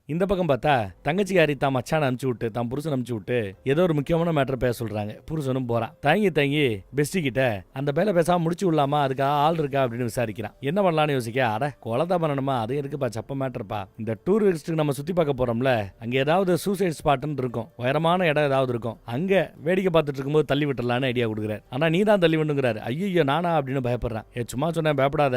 இந்த பக்கம் பார்த்தா தங்கச்சிக்காரி தான் மச்சான அனுப்பிச்சு விட்டு தான் புருஷன் அனுப்பிச்சு விட்டு ஏதோ ஒரு முக்கியமான மேட்டர் பேச சொல்றாங்க. புருஷனும் போறான். தங்கி பெஸ்டி கிட்ட அந்த வேலை பேசாம முடிச்சு விடலாமா, அதுக்காக ஆள் இருக்கா அப்படின்னு விசாரிக்கிறான். என்ன பண்ணலான்னு யோசிக்க, அட கொலைதான் பண்ணணுமா, அது இருக்குப்பா சப்ப மேட்டர்ப்பா. இந்த டூரிஸ்ட்டுக்கு நம்ம சுத்தி பார்க்க போறோம்ல, அங்க ஏதாவது சூசைட் ஸ்பாட்னு இருக்கும், உயரமான இடம் ஏதாவது இருக்கும், அங்க வேடிக்கை பார்த்துட்டு இருக்கும்போது தள்ளி விட்டுறலான்னு ஐடியா கொடுக்குறாரு. ஆனா நீ தான் தள்ளி விட்டுங்கிறாரு. ஐயோ நானா அப்படின்னு பயப்படுறான். சும்மா சொன்னேன் பயப்படாத,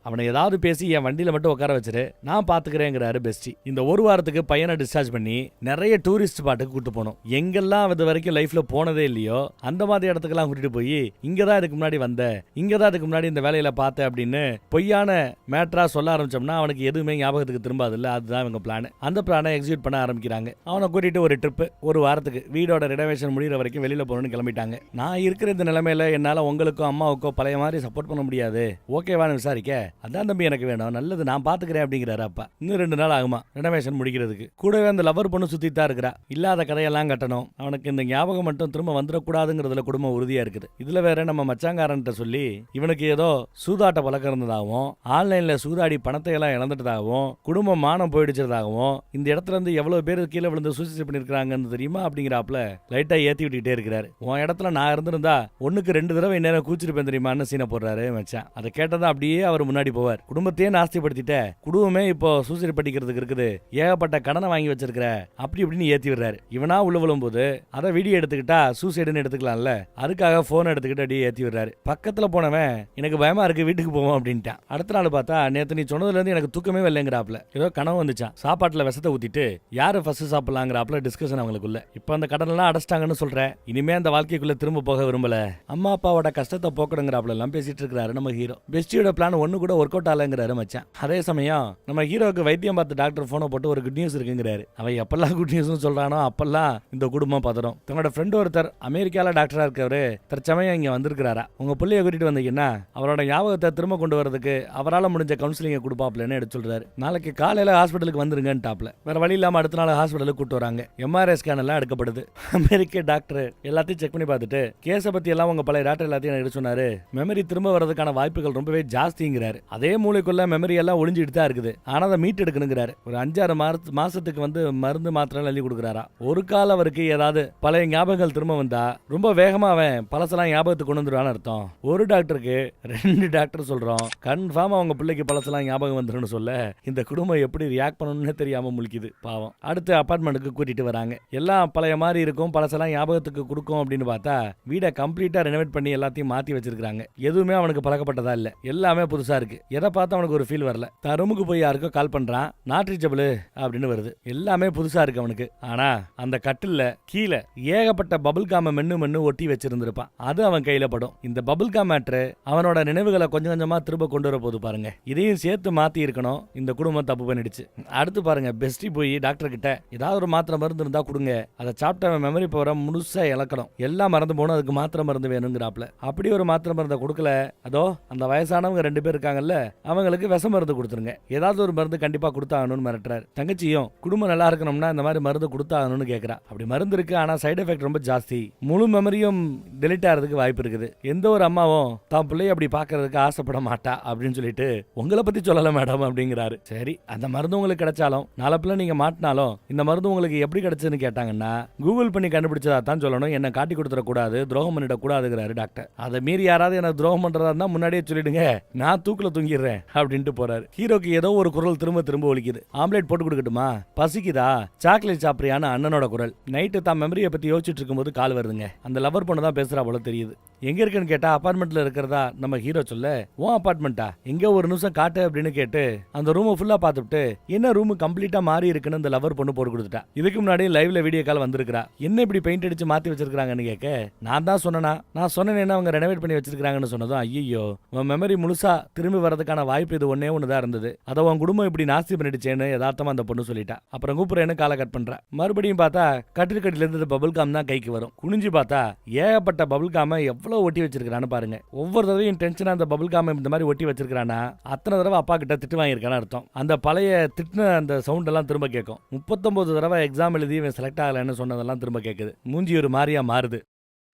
அவனை ஏதாவது பேசி என் வண்டியில மட்டும் உட்கார வச்சிரு, நான் பாத்துக்கிறேங்கிறாரு பெஸ்டி. இந்த ஒரு வாரத்துக்கு பையனை டிஸ்சார்ஜ் பண்ணி நிறைய டூரிஸ்ட் ஸ்பாட்டுக்கு கூட்டு போனோம். எங்கெல்லாம் இது வரைக்கும் லைஃப்ல போனதே இல்லையோ அந்த மாதிரி இடத்துக்கெல்லாம் கூட்டிட்டு போய் இங்கதான் இதுக்கு முன்னாடி வந்த, இங்கதான் இதுக்கு முன்னாடி இந்த வேலையில பார்த்த அப்படின்னு பொய்யான மேட்டரா சொல்ல ஆரம்பிச்சோம்னா அவனுக்கு எதுவுமே ஞாபகத்துக்கு திரும்பாது இல்ல. அதுதான் இவங்க பிளான். அந்த பிளானை எக்ஸிக்யூட் பண்ண ஆரம்பிக்கிறாங்க. அவனை கூட்டிட்டு ஒரு ட்ரிப் ஒரு வாரத்துக்கு வீடோட ரெனோவேஷன் முடிகிற வரைக்கும் வெளியில போகணும்னு கிளம்பிட்டாங்க. நான் இருக்கிற இந்த நிலைமையில என்னால உங்களுக்கும் அம்மாவுக்கோ பழைய மாதிரி சப்போர்ட் பண்ண முடியாது, ஓகேவான்னு விசாரிக்க, அதான் தம்பி எனக்கு வேணும், நல்லது நான் பாத்துக்கிறேன் அப்படிங்கிறாரு அப்பா. இன்னும் 2 நாள் ஆகுமா ரெனோவேஷன் முடிக்கிறதுக்கு. கூடவே அந்த லவர் பொண்ணு சுத்தி தான் இருக்கிறா. இல்லாத கதையெல்லாம் கட்டணும். அவனுக்கு இந்த ஞாபகம் மட்டும் திரும்ப வந்துடக்கூடாதுங்கிறதுல குடும்பம் உறுதியா இருக்குது. இதுல வேற நம்ம மச்சாங்காரன்ட்ட சொல்லி இவனுக்கு ஏதோ சூதாட்ட பழக்கம் இருந்ததாகவும், ஆன்லைன்ல சூதாடி பணத்தை எல்லாம் இழந்துட்டதாகவும், குடும்பம் மானம் போயிடுச்சதாகவும், இந்த இடத்துல இருந்து எவ்வளவு பேர் கீழே விழுந்து சூசைட் பண்ணிருக்காங்கன்னு தெரியுமா அப்படிங்கிறாப்ல லைட்டா ஏத்தி விட்டுட்டே இருக்கிறாரு. உன் இடத்துல நான் இருந்திருந்தா 1க்கு 2 தடவை நேரம் கூச்சிருப்பேன் தெரியுமான்னு சீனை போடுறாரு மச்சான். அதை கேட்டதா அப்படியே அவர் முன்னாடி போவார். குடும்பத்தையே நாஸ்திப்படுத்திட்ட, குடும்பமே இப்போ சூசைட் பண்ணிக்கிறதுக்கு இருக்குது, ஏகப்பட்ட கடனை வாங்கி வச்சிருக்கிற அப்படி இப்படின்னு ஏத்தி விடுறாரு. இவனா உள்ள விழும் போது அதை வீடியோ எடுத்துக்கிட்டா சூசைடுன்னு எடுத்துக்கலாம்ல, அதுக்காக போன் எடுத்துக்கிட்டு அப்படியே ஏத்தி விடுறாரு. பக்கத்துல போனவன் எனக்கு பயமா இருக்கு வீட்டுக்கு போவோம் அப்படின்ட்டான். அடுத்த நாள் பார்த்தா நேத்து நீ சொன்னதுல இருந்து எனக்கு தூக்கமே வரலங்கிறாப்ல. ஏதோ கனவு வந்துச்சான். சாப்பாட்டுல விஷத்தை ஊத்திட்டு யாரு ஃபர்ஸ்ட் சாப்பிடலாங்கிறாப்ல டிஸ்கஷன் அவங்களுக்குள்ள. இப்ப அந்த கடன் எல்லாம் அடைச்சிட்டாங்கன்னு சொல்றேன், இனிமே அந்த வாழ்க்கைக்குள்ள திரும்ப போக விரும்பல, அம்மா அப்பாவோட கஷ்டத்தை போக்கணுங்கிறாப்ல எல்லாம் பேசிட்டு இருக்காரு நம்ம ஹீரோ. பெஸ்டியோட பிளான் ஒண்ணு கூட ஒர்க் அவுட் ஆகலங்கிறாரு மச்சான். அதே சமயம் நம்ம ஹீரோக்கு வைத்தியம் பார்த்து டாக்டர் போனை போட்டு ஒரு குட் நியூஸ் இருக்குங்கிறாரு. அவன் எப்பெல்லாம் குட் நியூஸ் சொல்றானோ அப்பெல்லாம் இந்த குடும்பம் பதறும். தன்னோட ஃப்ரெண்ட் ஒருத்தர் அமெரிக்கால டாக்டரா இருக்கவரு தற்சமயம் இங்க வந்திருக்கிறாரா. உங்க பிள்ளைய கூட்டிட்டு வந்தீங்கன்னா அவரோட ஞாபகத்தை திரும்ப கொண்டு வரதுக்கு அவரால் முடிஞ்ச கவுன்சிலிங்க கொடுப்பாப்லன்னு எடுத்து சொல்றாரு. நாளைக்கு காலையில ஹாஸ்பிட்டலுக்கு வந்துருங்கன்னு டாப்ல. வேற வழி இல்லாம அடுத்த நாள் ஹாஸ்பிட்டலுக்கு கூட்டு வராங்க. எம்ஆர்ஐ ஸ்கேன் எல்லாம் எடுக்கப்படுது. அமெரிக்க டாக்டர் எல்லாத்தையும் செக் பண்ணி பார்த்துட்டு கேஸை பத்தி எல்லாம் உங்க பழைய டாக்டர் எல்லாத்தையும் எடுத்து சொன்னாரு. மெமரி திரும்ப வரதுக்கான வாய்ப்புகள் ரொம்பவே ஜாஸ்திங்கிறாரு. அதே மூளைக்குள்ள மெமரி எல்லாம் ஒளிஞ்சிட்டு தான் இருக்குது, ஆனா அதை மீட் எடுக்கணுங்கிறாரு. ஒரு 5-6 மாதம் மாசத்துக்கு வந்து மருந்து மாத்திரை எழுதி கொடுக்குறாரா. ஒரு கால அவருக்கு ஏதாவது பழைய ஞாபகங்கள் திரும்ப வந்தா ரொம்ப வேகமா அவன் பழசெல்லாம் ஞாபகத்துக்கு கொண்டு வந்துருவான்னு அர்த்தம். ஒரு டாக்டருக்கு 2 டாக்டர் சொல்றோம், கன்ஃபார்ம் அவங்க பிள்ளைக்கு பழசெல்லாம் ஞாபகம் வந்துருன்னு சொல்ல இந்த குடும்பம் எப்படி ரியாக்ட் பண்ணணும்னு தெரியாம முழிக்குது பாவம். அடுத்து அபார்ட்மெண்ட்டுக்கு கூட்டிட்டு வராங்க. எல்லாம் பழைய மாதிரி இருக்கும், பழசெல்லாம் ஞாபகத்துக்கு கொடுக்கும் அப்படின்னு பார்த்தா வீடை கம்ப்ளீட்டா ரெனோவேட் பண்ணி எல்லாத்தையும் மாத்தி வச்சிருக்காங்க. எதுவுமே அவனுக்கு பழக்கப்பட்டதா இல்ல, எல்லாமே புதுசா இருக்கு. எதை பார்த்து அவனுக்கு ஒரு ஃபீல் வரல. தான் ரூமுக்கு போய் யாருக்கோ கால் பண்றான், நாட் ரீச்சபிள் அப்படின்னு வருது. எல்லாமே புதுசா இருக்கு அவனுக்கு. ஆனா அந்த கட்டில்ல கீழே ஏகப்பட்ட பபிள் காம மென்னு ஒட்டி வச்சிருந்திருப்பான். அது அவன் கையில படும். இந்த பபிள் காம் மேட்ரு அவனோட நினைவுகளை கொஞ்சம் கொஞ்சமா திரும்ப கொண்டு வர போது பாருங்க. இதையும் சேர்த்து மாத்தி இருக்கணும். இந்த குடும்பம் தப்பு பண்ணிடுச்சு. அடுத்து பாருங்க, பெஸ்டி போய் டாக்டர் கிட்ட ஏதாவது ஒரு மாத்திரை மருந்து இருந்தா கொடுங்க, அதை சாப்பிட்ட மெமரி பவரை முழுசா இழக்கணும், எல்லாம் மறந்து போகணும், அதுக்கு மாத்திரை மருந்து வேணுங்கிறாப்ல. அப்படி ஒரு மாத்திரை மருந்தை கொடுக்கல. அதோ அந்த வயசானவங்க 2 பேர் இருக்காங்கல்ல, அவங்களுக்கு விஷ மருந்து கொடுத்துருங்க, ஏதாவது ஒரு மருந்து கண்டிப்பா கொடுத்தாகணும்னு மிரட்டுறாரு. தங்கச்சியும் குடும்பம் நல்லா இருக்கணும்னா இந்த மாதிரி மருந்து கொடுத்தாகணும்னு கேட்கறா. அப்படி மருந்து இருக்கு, ஆனா சைடு எஃபெக்ட் ரொம்ப ஜாஸ்தி, முழு மெமரியும் டெலிட் ஆகிறதுக்கு வாய்ப்பு இருக்குது. எந்த ஒரு அம்மாவும் தான் பிள்ளைய அப்படி பாக்குறதுக்கு ஆசைப்பட மாட்டா அப்படின்னு சொல்லிட்டு உங்களை பத்தி சொல்லல மேடம் அப்படிங்கிறாரு. சரி, அந்த மருந்து உங்களுக்கு கிடைச்சாலும் நாளை பிள்ளை நீங்க மாட்டினாலும் இந்த மருந்து உங்களுக்கு எப்படி கிடைச்சதுன்னு கேட்டாங்கன்னா கூகுள் பண்ணி கண்டுபிடிச்சதா தான் சொல்லணும், என்ன காட்டி கொடுத்துட கூடாது, துரோகம் பண்ணிட கூடாதுங்கிறாரு டாக்டர். அதை மீறி யாராவது எனக்கு துரோகம் பண்றதா இருந்தா முன்னாடியே சொல்லிடுங்க, நான் தூக்குல தூங்கிடுறேன் அப்படின்ட்டு போறாரு. ஹீரோக்கு ஏதோ ஒரு குரல் திரும்ப திரும்ப ஒலிக்குது. ஆம்லேட் போட்டு கொடுக்கட்டுமா, பசிக்குதா, சாக்லேட் சாப்பிட்றியான்னு அண்ணனோட குரல். நைட்டு தான் மெமரியை பத்தி யோசிச்சுட்டு இருக்கும்போது கால் வருதுங்க. அந்த லவர் பொண்ணு தான் பேசுறா போல தெரியுது. எங்க இருக்குன்னு கேட்டா அபார்ட்மெண்ட்ல இருக்கிறதா நம்ம ஹீரோ சொல்ல, உன் அபார்ட்மெண்டா எங்க ஒரு நிமிஷம் காட்டு அப்படின்னு கேட்டு அந்த ரூமை ஃபுல்லா பார்த்துட்டு என்ன ரூம் கம்ப்ளீட்டா மாறி இருக்குன்னு அந்த லவர் பொண்ணு போட்டு கொடுத்துட்டா. இதுக்கு முன்னாடி லைவ்ல வீடியோ கால் வந்திருக்கா. என்ன இப்படி பெயிண்ட் அடிச்சு மாத்தி வச்சிருக்காங்கன்னு கேட்க, நான் தான் சொன்னேனா, நான் சொன்னேன்னா அவங்க ரெனோவேட் பண்ணி வச்சிருக்காங்கன்னு சொன்னதும், ஐயோ உன் மெமரி முழுசா திரும்பி வரதுக்கான வாய்ப்பு இது ஒன்னே ஒண்ணுதான் இருந்தது, அதை உன் குடும்பம் இப்படி நாஸ்தி பண்ணிடுச்சேன்னு யதார்த்தமா அந்த பொண்ணு சொல்லிட்டா. அப்புறம் கூப்பிடுறேன்னு காலை கட் பண்றா. மறுபடியும் பார்த்தா கட்டில இருந்து பபுள் காம் தான் கைக்கு வரும். குனிஞ்சு பார்த்தா ஏகப்பட்ட பபுள் காம எவ்வளவு ஒட்டி வச்சிருக்கான்னு பாருங்க. ஒவ்வொரு தடவையும் டென்ஷனா அந்த பபுள் காம இந்த மாதிரி ஒட்டி வச்சிருக்கானா அத்தனை தடவை அப்பா கிட்ட திட்டு வாங்கியிருக்கான்னு அர்த்தம். அந்த பழைய திட்டின அந்த சவுண்ட் எல்லாம் திரும்ப கேட்கும். 39 தடவை எக்ஸாம் எழுதி இவன் செலக்ட் ஆகலன்னு சொன்னதெல்லாம் திரும்ப கேட்குது. மூஞ்சி ஒரு மாதிரியா மாறுது.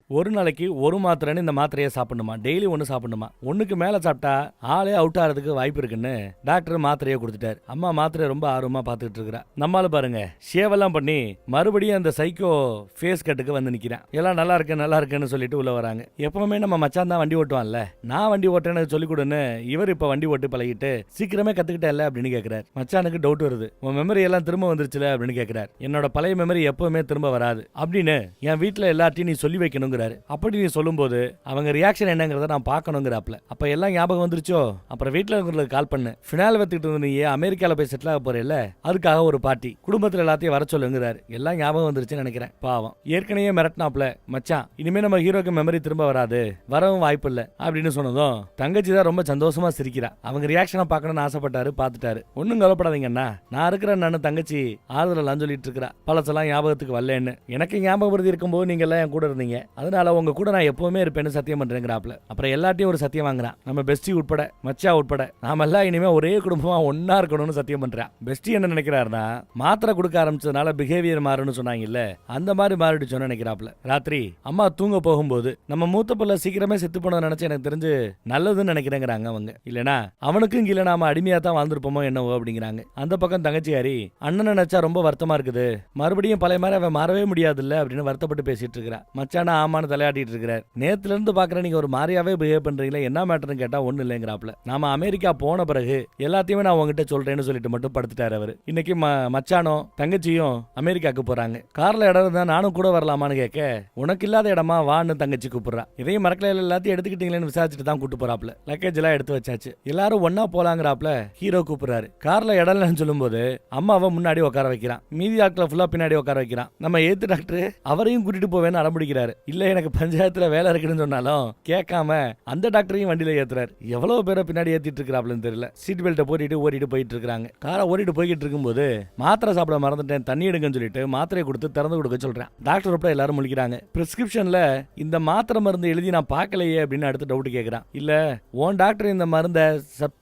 ஒரு நாளைக்கு ஒரு மாத்திரைன்னு இந்த மாத்திரையை சாப்பிடணுமா, டெய்லி ஒன்று சாப்பிடணுமா, ஒன்றுக்கு மேலே சாப்பிட்டா ஆளே அவுட் ஆகிறதுக்கு வாய்ப்பு இருக்குன்னு டாக்டர் மாத்திரையை கொடுத்துட்டாரு. அம்மா மாத்திரையை ரொம்ப ஆர்வமாக பார்த்துட்டு இருக்கிறா. நம்மளால பாருங்க ஷேவெல்லாம் பண்ணி மறுபடியும் அந்த சைக்கோ ஃபேஸ் கட்டுக்கு வந்து நிற்கிறான். எல்லாம் நல்லா இருக்குன்னு சொல்லிட்டு உள்ள வராங்க. எப்பவுமே நம்ம மச்சான் தான் வண்டி ஓட்டுவான்ல, நான் வண்டி ஓட்டுறேன்னு சொல்லிக் கொடுன்னு இவர் இப்போ வண்டி ஓட்டு பழகிட்டு சீக்கிரமே கற்றுக்கிட்டேன்ல அப்படின்னு கேட்குறாரு. மச்சானுக்கு டவுட் வருது. உன் மெமரி எல்லாம் திரும்ப வந்துருச்சுல அப்படின்னு கேட்குறாரு. என்னோட பழைய மெமரி எப்பவுமே திரும்ப வராது அப்படின்னு என் வீட்டில் எல்லாத்தையும் நீ சொல்லி வைக்கணும். அப்படி நீ சொல்லும்போது அவங்க ரியாக்ஷன் என்னங்கறத நான் பார்க்கணுங்கிறாப்ல. அப்ப எல்லாம் ஞாபகம் வந்துருச்சோ, அப்புறம் வீட்டுல இருக்கிறவங்களுக்கு கால் பண்ணு, ஃபினால் வத்திட்டு இருந்த நீ அமெரிக்கால போய் செட்டில் ஆக போறேல்ல, அதுக்காக ஒரு பார்ட்டி, குடும்பத்துல எல்லாத்தையும் வர சொல்லுங்கிறாரு. எல்லாம் ஞாபகம் வந்துருச்சுன்னு நினைக்கிறேன். பாவம் ஏற்கனவே மிரட்டினாப்ல, மச்சான் இனிமே நம்ம ஹீரோக்கு மெமரி திரும்ப வராது, வரவும் வாய்ப்பு இல்ல அப்படின்னு சொன்னதும் தங்கச்சி தான் ரொம்ப சந்தோஷமா சிரிக்கிறா. அவங்க ரியாக்ஷனை பார்க்கணும்னு ஆசைப்பட்டாரு, பார்த்துட்டாரு. ஒன்னும் கவலைப்படாதீங்கண்ணா, நான் இருக்கிறேன் நான் தங்கச்சி ஆறுதலாம் சொல்லிட்டு இருக்கிறா. பழசெல்லாம் ஞாபகத்துக்கு வரலன்னு. எனக்கு ஞாபகம் இருக்கும்போது நீங்க எல்லாம் என் கூட இருந்தீங்க, அதனால உங்க கூட நான் எப்பவுமே இருப்பேன்னு சத்தியம் பண்றேங்கிறாப்ல. அப்புறம் எல்லாத்தையும் ஒரு சத்தியம் வாங்குறான். நம்ம பெஸ்டி உட்பட, மச்சா உட்பட நாம எல்லாம் இனிமே ஒரே குடும்பமா ஒன்னா இருக்கணும்னு சத்தியம் பண்றான். பெஸ்டி என்ன நினைக்கிறாருன்னா, மாத்திரை கொடுக்க ஆரம்பிச்சதுனால பிஹேவியர் மாறுன்னு சொன்னாங்கல்ல, அந்த மாதிரி மாறிடுச்சோன்னு நினைக்கிறாப்ல. ராத்திரி அம்மா தூங்க போகும்போது நம்ம மூத்த பிள்ளை சீக்கிரமே செத்து போன நினைச்சு எனக்கு தெரிஞ்சு நல்லதுன்னு நினைக்கிறேங்கிறாங்க அவங்க. இல்லனா அவனுக்கும் கீழே நாம அடிமையா தான் வாழ்ந்துருப்போமோ என்னவோ அப்படிங்கிறாங்க. அந்த பக்கம் தங்கச்சியாரி, அண்ணன் நினைச்சா ரொம்ப வருத்தமா இருக்குது, மறுபடியும் பழைய மாதிரி அவன் மாறவே முடியாதுல்ல அப்படின்னு வருத்தப்பட்டு பேசிட்டு இருக்கிறா. மச்சானா ஆமான்னு தலையாட்டிட்டு இருக்கிறார். நேத்துல இருந்து பாக்குற நீங்க ஒரு மாதிரியாவே பிஹேவ் பண்றீங்களா, என்ன மேட்டர்னு கேட்டா ஒண்ணு இல்லைங்கிறாப்ல. நாம அமெரிக்கா போன பிறகு எல்லாத்தையுமே நான் உங்ககிட்ட சொல்றேன்னு சொல்லிட்டு மட்டும் படுத்துட்டாரு அவரு. இன்னைக்கு மச்சானோ தங்கச்சியும் அமெரிக்காக்கு போறாங்க. கார்ல இடம் இருந்தா நானும் கூட வரலாமான்னு கேட்க, உனக்கு இல்லாத இடமா வான்னு தங்கச்சி கூப்பிடுறா. இதையும் மறக்கல, எல்லாத்தையும் எடுத்துக்கிட்டீங்களேன்னு விசாரிச்சுட்டு தான் கூட்டு போறாப்ல. லக்கேஜ் எல்லாம் எடுத்து வச்சாச்சு, எல்லாரும் ஒன்னா போலாங்கிறாப்ல. ஹீரோ கூப்பிடுறாரு. கார்ல இடம் இல்லைன்னு சொல்லும் போது அம்மாவை முன்னாடி உட்கார வைக்கிறான், மீதி ஆட்களை ஃபுல்லா பின்னாடி உட்கார வைக்கிறான். நம்ம ஏத்து டாக்டர் அவரையும் கூட்டிட்டு போவேன்னு அடம்பிடிக்கிறாரு. இல்ல எனக்கு பஞ்சாயத்துல வேலை இருக்குன்னு சொன்னாலும் கேட்காம அந்த டாக்டரையும் வண்டியில ஏத்துறாரு. எவ்வளவு பேரை பின்னாடி ஏத்திட்டு இருக்கிறாப்லன்னு தெரியல. சீட் பெல்ட்டை போட்டிட்டு ஓடிட்டு போயிட்டு இருக்காங்க. காரை ஓடிட்டு போய்கிட்டு இருக்கும்போது மாத்திரை சாப்பிட மறந்துட்டேன், தண்ணி எடுங்கன்னு சொல்லிட்டு மாத்திரையை கொடுத்து திறந்து கொடுக்க சொல்றேன். டாக்டர் உட்பட எல்லாரும் முழிக்கிறாங்க. பிரிஸ்கிரிப்ஷன்ல இந்த மாத்திரை மருந்து எழுதி நான் பார்க்கலையே அப்படின்னு அடுத்து டவுட் கேட்கிறான். இல்ல உன் டாக்டர் இந்த மருந்தை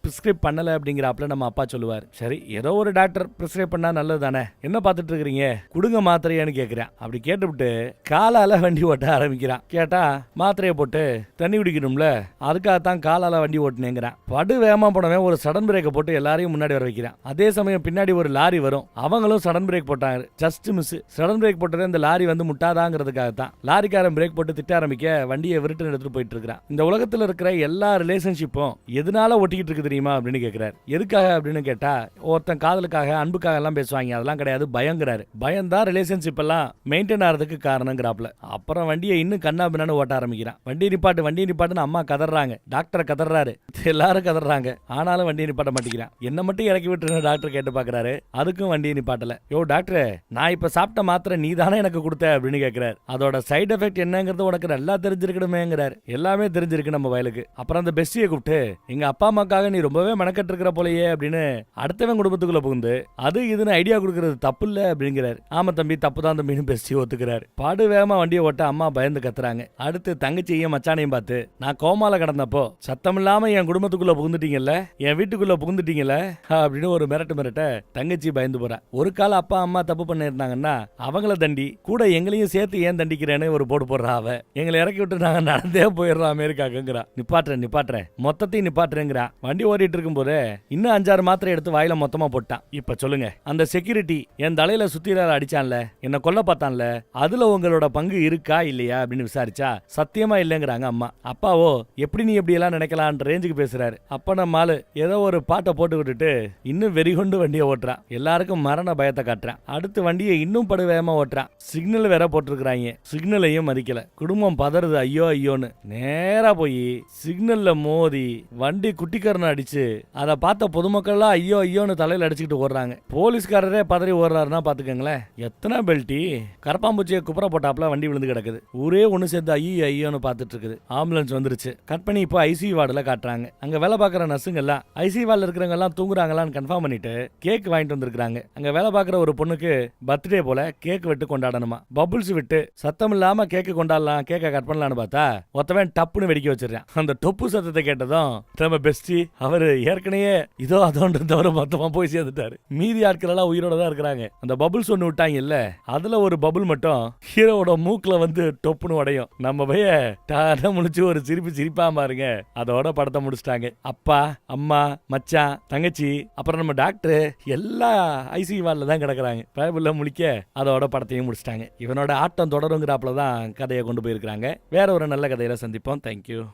பிரிஸ்கிரைப் பண்ணல அப்படிங்கிறாப்ல நம்ம அப்பா சொல்லுவார். சரி ஏதோ ஒரு டாக்டர் பிரிஸ்கிரைப் பண்ணா நல்லது தானே, என்ன பார்த்துட்டு இருக்கிறீங்க, கொடுங்க மாத்திரையான்னு கேட்கிறேன். அப்படி கேட்டுவிட்டு காலால வண்டி ஓட்ட ஆரம்பிச்சு ஆரம்பிக்கிறான். கேட்டா மாத்திரையை போட்டு தண்ணி குடிக்கணும்ல, அதுக்காகத்தான் காலால வண்டி ஓட்டுனேங்கிறான். படு வேகமா போனவன் ஒரு சடன் பிரேக்கை போட்டு எல்லாரையும் முன்னாடி வர வைக்கிறான். அதே சமயம் பின்னாடி ஒரு லாரி வரும். அவங்களும் சடன் பிரேக் போட்டாங்க. Just miss. சடன் பிரேக் போட்டதே இந்த லாரி வந்து முட்டாதாங்கிறதுக்காகத்தான். லாரிக்காரன் பிரேக் போட்டு திட்ட ஆரம்பிக்க வண்டியை விருட்டு எடுத்துட்டு போயிட்டு இருக்கிறான். இந்த உலகத்துல இருக்கிற எல்லா ரிலேஷன்ஷிப்பும் எதனால ஒட்டிக்கிட்டு இருக்கு தெரியுமா அப்படின்னு கேட்கிறாரு. எதுக்காக அப்படின்னு கேட்டா, ஒருத்தன் காதலுக்காக அன்புக்காக எல்லாம் பேசுவாங்க, அதெல்லாம் கிடையாது, பயங்கிறாரு. பயம் தான் ரிலேஷன்ஷிப் எல்லாம் மெயின்டைன் ஆகிறதுக்கு காரணங்கிறாப்ல. அப்புறம் வண்டியை இன்னும் கண்ணா பின்னான்னு ஓட்ட ஆரம்பிக்கிறான். வண்டி நிப்பாட்டுன்னு அம்மா கதறாங்க, டாக்டர் கதறாரு, எல்லாரும் கதறாங்க. ஆனாலும் வண்டியை நிப்பாட்ட மாட்டேங்கிறான். என்ன மட்டும் இறக்கி விட்டுருங்க டாக்டர் கேட்டு பாக்குறாரு. அதுக்கும் வண்டியை நிப்பாட்டல. யோ டாக்டர், நான் இப்ப சாப்பிட்ட மாத்திரை நீ தானே எனக்கு கொடுத்த அப்படின்னு கேட்கிறாரு. அதோட சைடு எஃபெக்ட் என்னங்கிறது உனக்கு நல்லா தெரிஞ்சிருக்கணுமேங்கிறாரு. எல்லாமே தெரிஞ்சிருக்கு நம்ம வயலுக்கு. அப்புறம் அந்த பெஸ்டியை கூப்பிட்டு, எங்க அப்பா அம்மாக்காக நீ ரொம்பவே மெனக்கட்டு இருக்கிற போலயே அப்படின்னு அடுத்தவன் குடும்பத்துக்குள்ள புகுந்து அது இதுன்னு ஐடியா கொடுக்கறது தப்பு இல்ல அப்படிங்கிறாரு. ஆமா தம்பி, தப்பு தான் தம்பின்னு பெஸ்டி ஒத்துக்கிறாரு. பாடு வேகமா வண்டியை ஓட்ட அம்மா பயந்து கத்துறாங்க. அடுத்து தங்கச்சியையும் மச்சானையும் பார்த்து, நான் கோமால கடந்தப்போ சத்தம் இல்லாம என் குடும்பத்துக்குள்ள புகுந்துட்டீங்கல்ல, என் வீட்டுக்குள்ள புகுந்துட்டீங்கல்ல அப்படின்னு ஒரு மிரட்ட தங்கச்சி பயந்து போறா. ஒரு கால அப்பா அம்மா தப்பு பண்ணிருந்தாங்கன்னா அவங்கள தண்டி கூட எங்களையும் சேர்த்து ஏன் தண்டிக்கிறேன்னு ஒரு போடு போடுறா. அவ எங்களை இறக்கி விட்டு நாங்க நடந்தே போயிடுறோம் அமெரிக்காக்குங்கிறா. நிப்பாட்டுறேன் மொத்தத்தையும் நிப்பாட்டுறேங்கிறா. வண்டி ஓடிட்டு இருக்கும் போது இன்னும் 5-6 மாத்திரை எடுத்து வாயில மொத்தமா போட்டான். இப்ப சொல்லுங்க, அந்த செக்யூரிட்டி என் தலையில சுத்திரால அடிச்சான்ல, என்ன கொல்ல பார்த்தான்ல, அதுல உங்களோட பங்கு இருக்கா இல்லையா அப்படின்னு விசாரிச்சா சத்தியமா இல்லைங்கிறாங்க அம்மா. அப்பாவோ எப்படி நீ எப்படி எல்லாம் நினைக்கலான்ற ரேஞ்சுக்கு பேசுறாரு. அப்ப நம்ம ஆளு ஏதோ ஒரு பாட்டை போட்டு விட்டுட்டு இன்னும் வெறிகொண்டு வண்டியை ஓட்டுறான். எல்லாருக்கும் மரண பயத்தை காட்டுறான். அடுத்து வண்டியை இன்னும் படு வேகமா ஓட்டுறான். சிக்னல் வேற போட்டிருக்கிறாங்க, சிக்னலையும் மதிக்கல. குடும்பம் பதறுது ஐயோ ஐயோன்னு. நேரா போய் சிக்னல்ல மோதி வண்டி குட்டிக்கரணம் அடிச்சு அதை பார்த்த பொதுமக்கள்லாம் ஐயோ ஐயோன்னு தலையில அடிச்சுக்கிட்டு ஓடுறாங்க. போலீஸ்காரரே பதறி ஓடுறாருன்னா பாத்துக்கங்களேன். எத்தனை பெல்ட்டி கரப்பாம்பூச்சியை குப்புற போட்டாப்ல வண்டி விழுந்து கிடக்குது. ஊரே ஒண்ணு சேர்ந்து ஐயோ ஐயோன்னு பாத்துட்டு இருக்குது. ஆம்புலன்ஸ் வந்துருச்சு. கட் பண்ணி இப்போ ஐசியூ வார்டுல காட்டுறாங்க. அங்க வேலை பார்க்குற நர்ஸுங்க எல்லாம் ஐசியூ வார்டுல இருக்கிறவங்க எல்லாம் தூங்குறாங்களான்னு கன்ஃபார்ம் பண்ணிட்டு கேக் வாங்கிட்டு வந்திருக்காங்க. அங்க வேலை பார்க்குற ஒரு பொண்ணுக்கு பர்த்டே போல கேக் வெட்டு கொண்டாடணுமா. பபுள்ஸ் விட்டு சத்தம் இல்லாம கேக்கு கொண்டாடலாம், கேக்க கட் பண்ணலாம்னு பார்த்தா ஒருத்தவன் டப்புன்னு வெடிக்க வச்சிருக்கான். அந்த டொப்பு சத்தத்தை கேட்டதும் நம்ம பெஸ்டி அவரு ஏற்கனவே இதோ அதோன்ற தவிர மொத்தமா போய் சேர்ந்துட்டாரு. மீதி ஆட்கள் எல்லாம் உயிரோட தான் இருக்கிறாங்க. அந்த பபுள்ஸ் ஒண்ணு விட்டாங்க இல்ல, அதுல ஒரு பபுள் மட்டும் ஹீரோவோட மூக்குல வந்து டொப்புன்னு உடையும். நம்ம பைய டான முடிச்சு ஒரு சிரிப்பா பாருங்க. அதோட படத்தை முடிச்சிட்டாங்க. அப்பா அம்மா மச்சான் தங்கச்சி அப்புறம் நம்ம டாக்டர் எல்லாம் ஐசியூ வார்டுல தான் கிடக்குறாங்க. பைபிள்ல முழிக்க அதோட படத்தையும் முடிச்சிட்டாங்க. இவனோட ஆட்டம் தொடருங்கிறாப்புல தான் கதையை கொண்டு போயிருக்காங்க. வேற ஒரு நல்ல கதையில சந்திப்போம். தேங்க்யூ.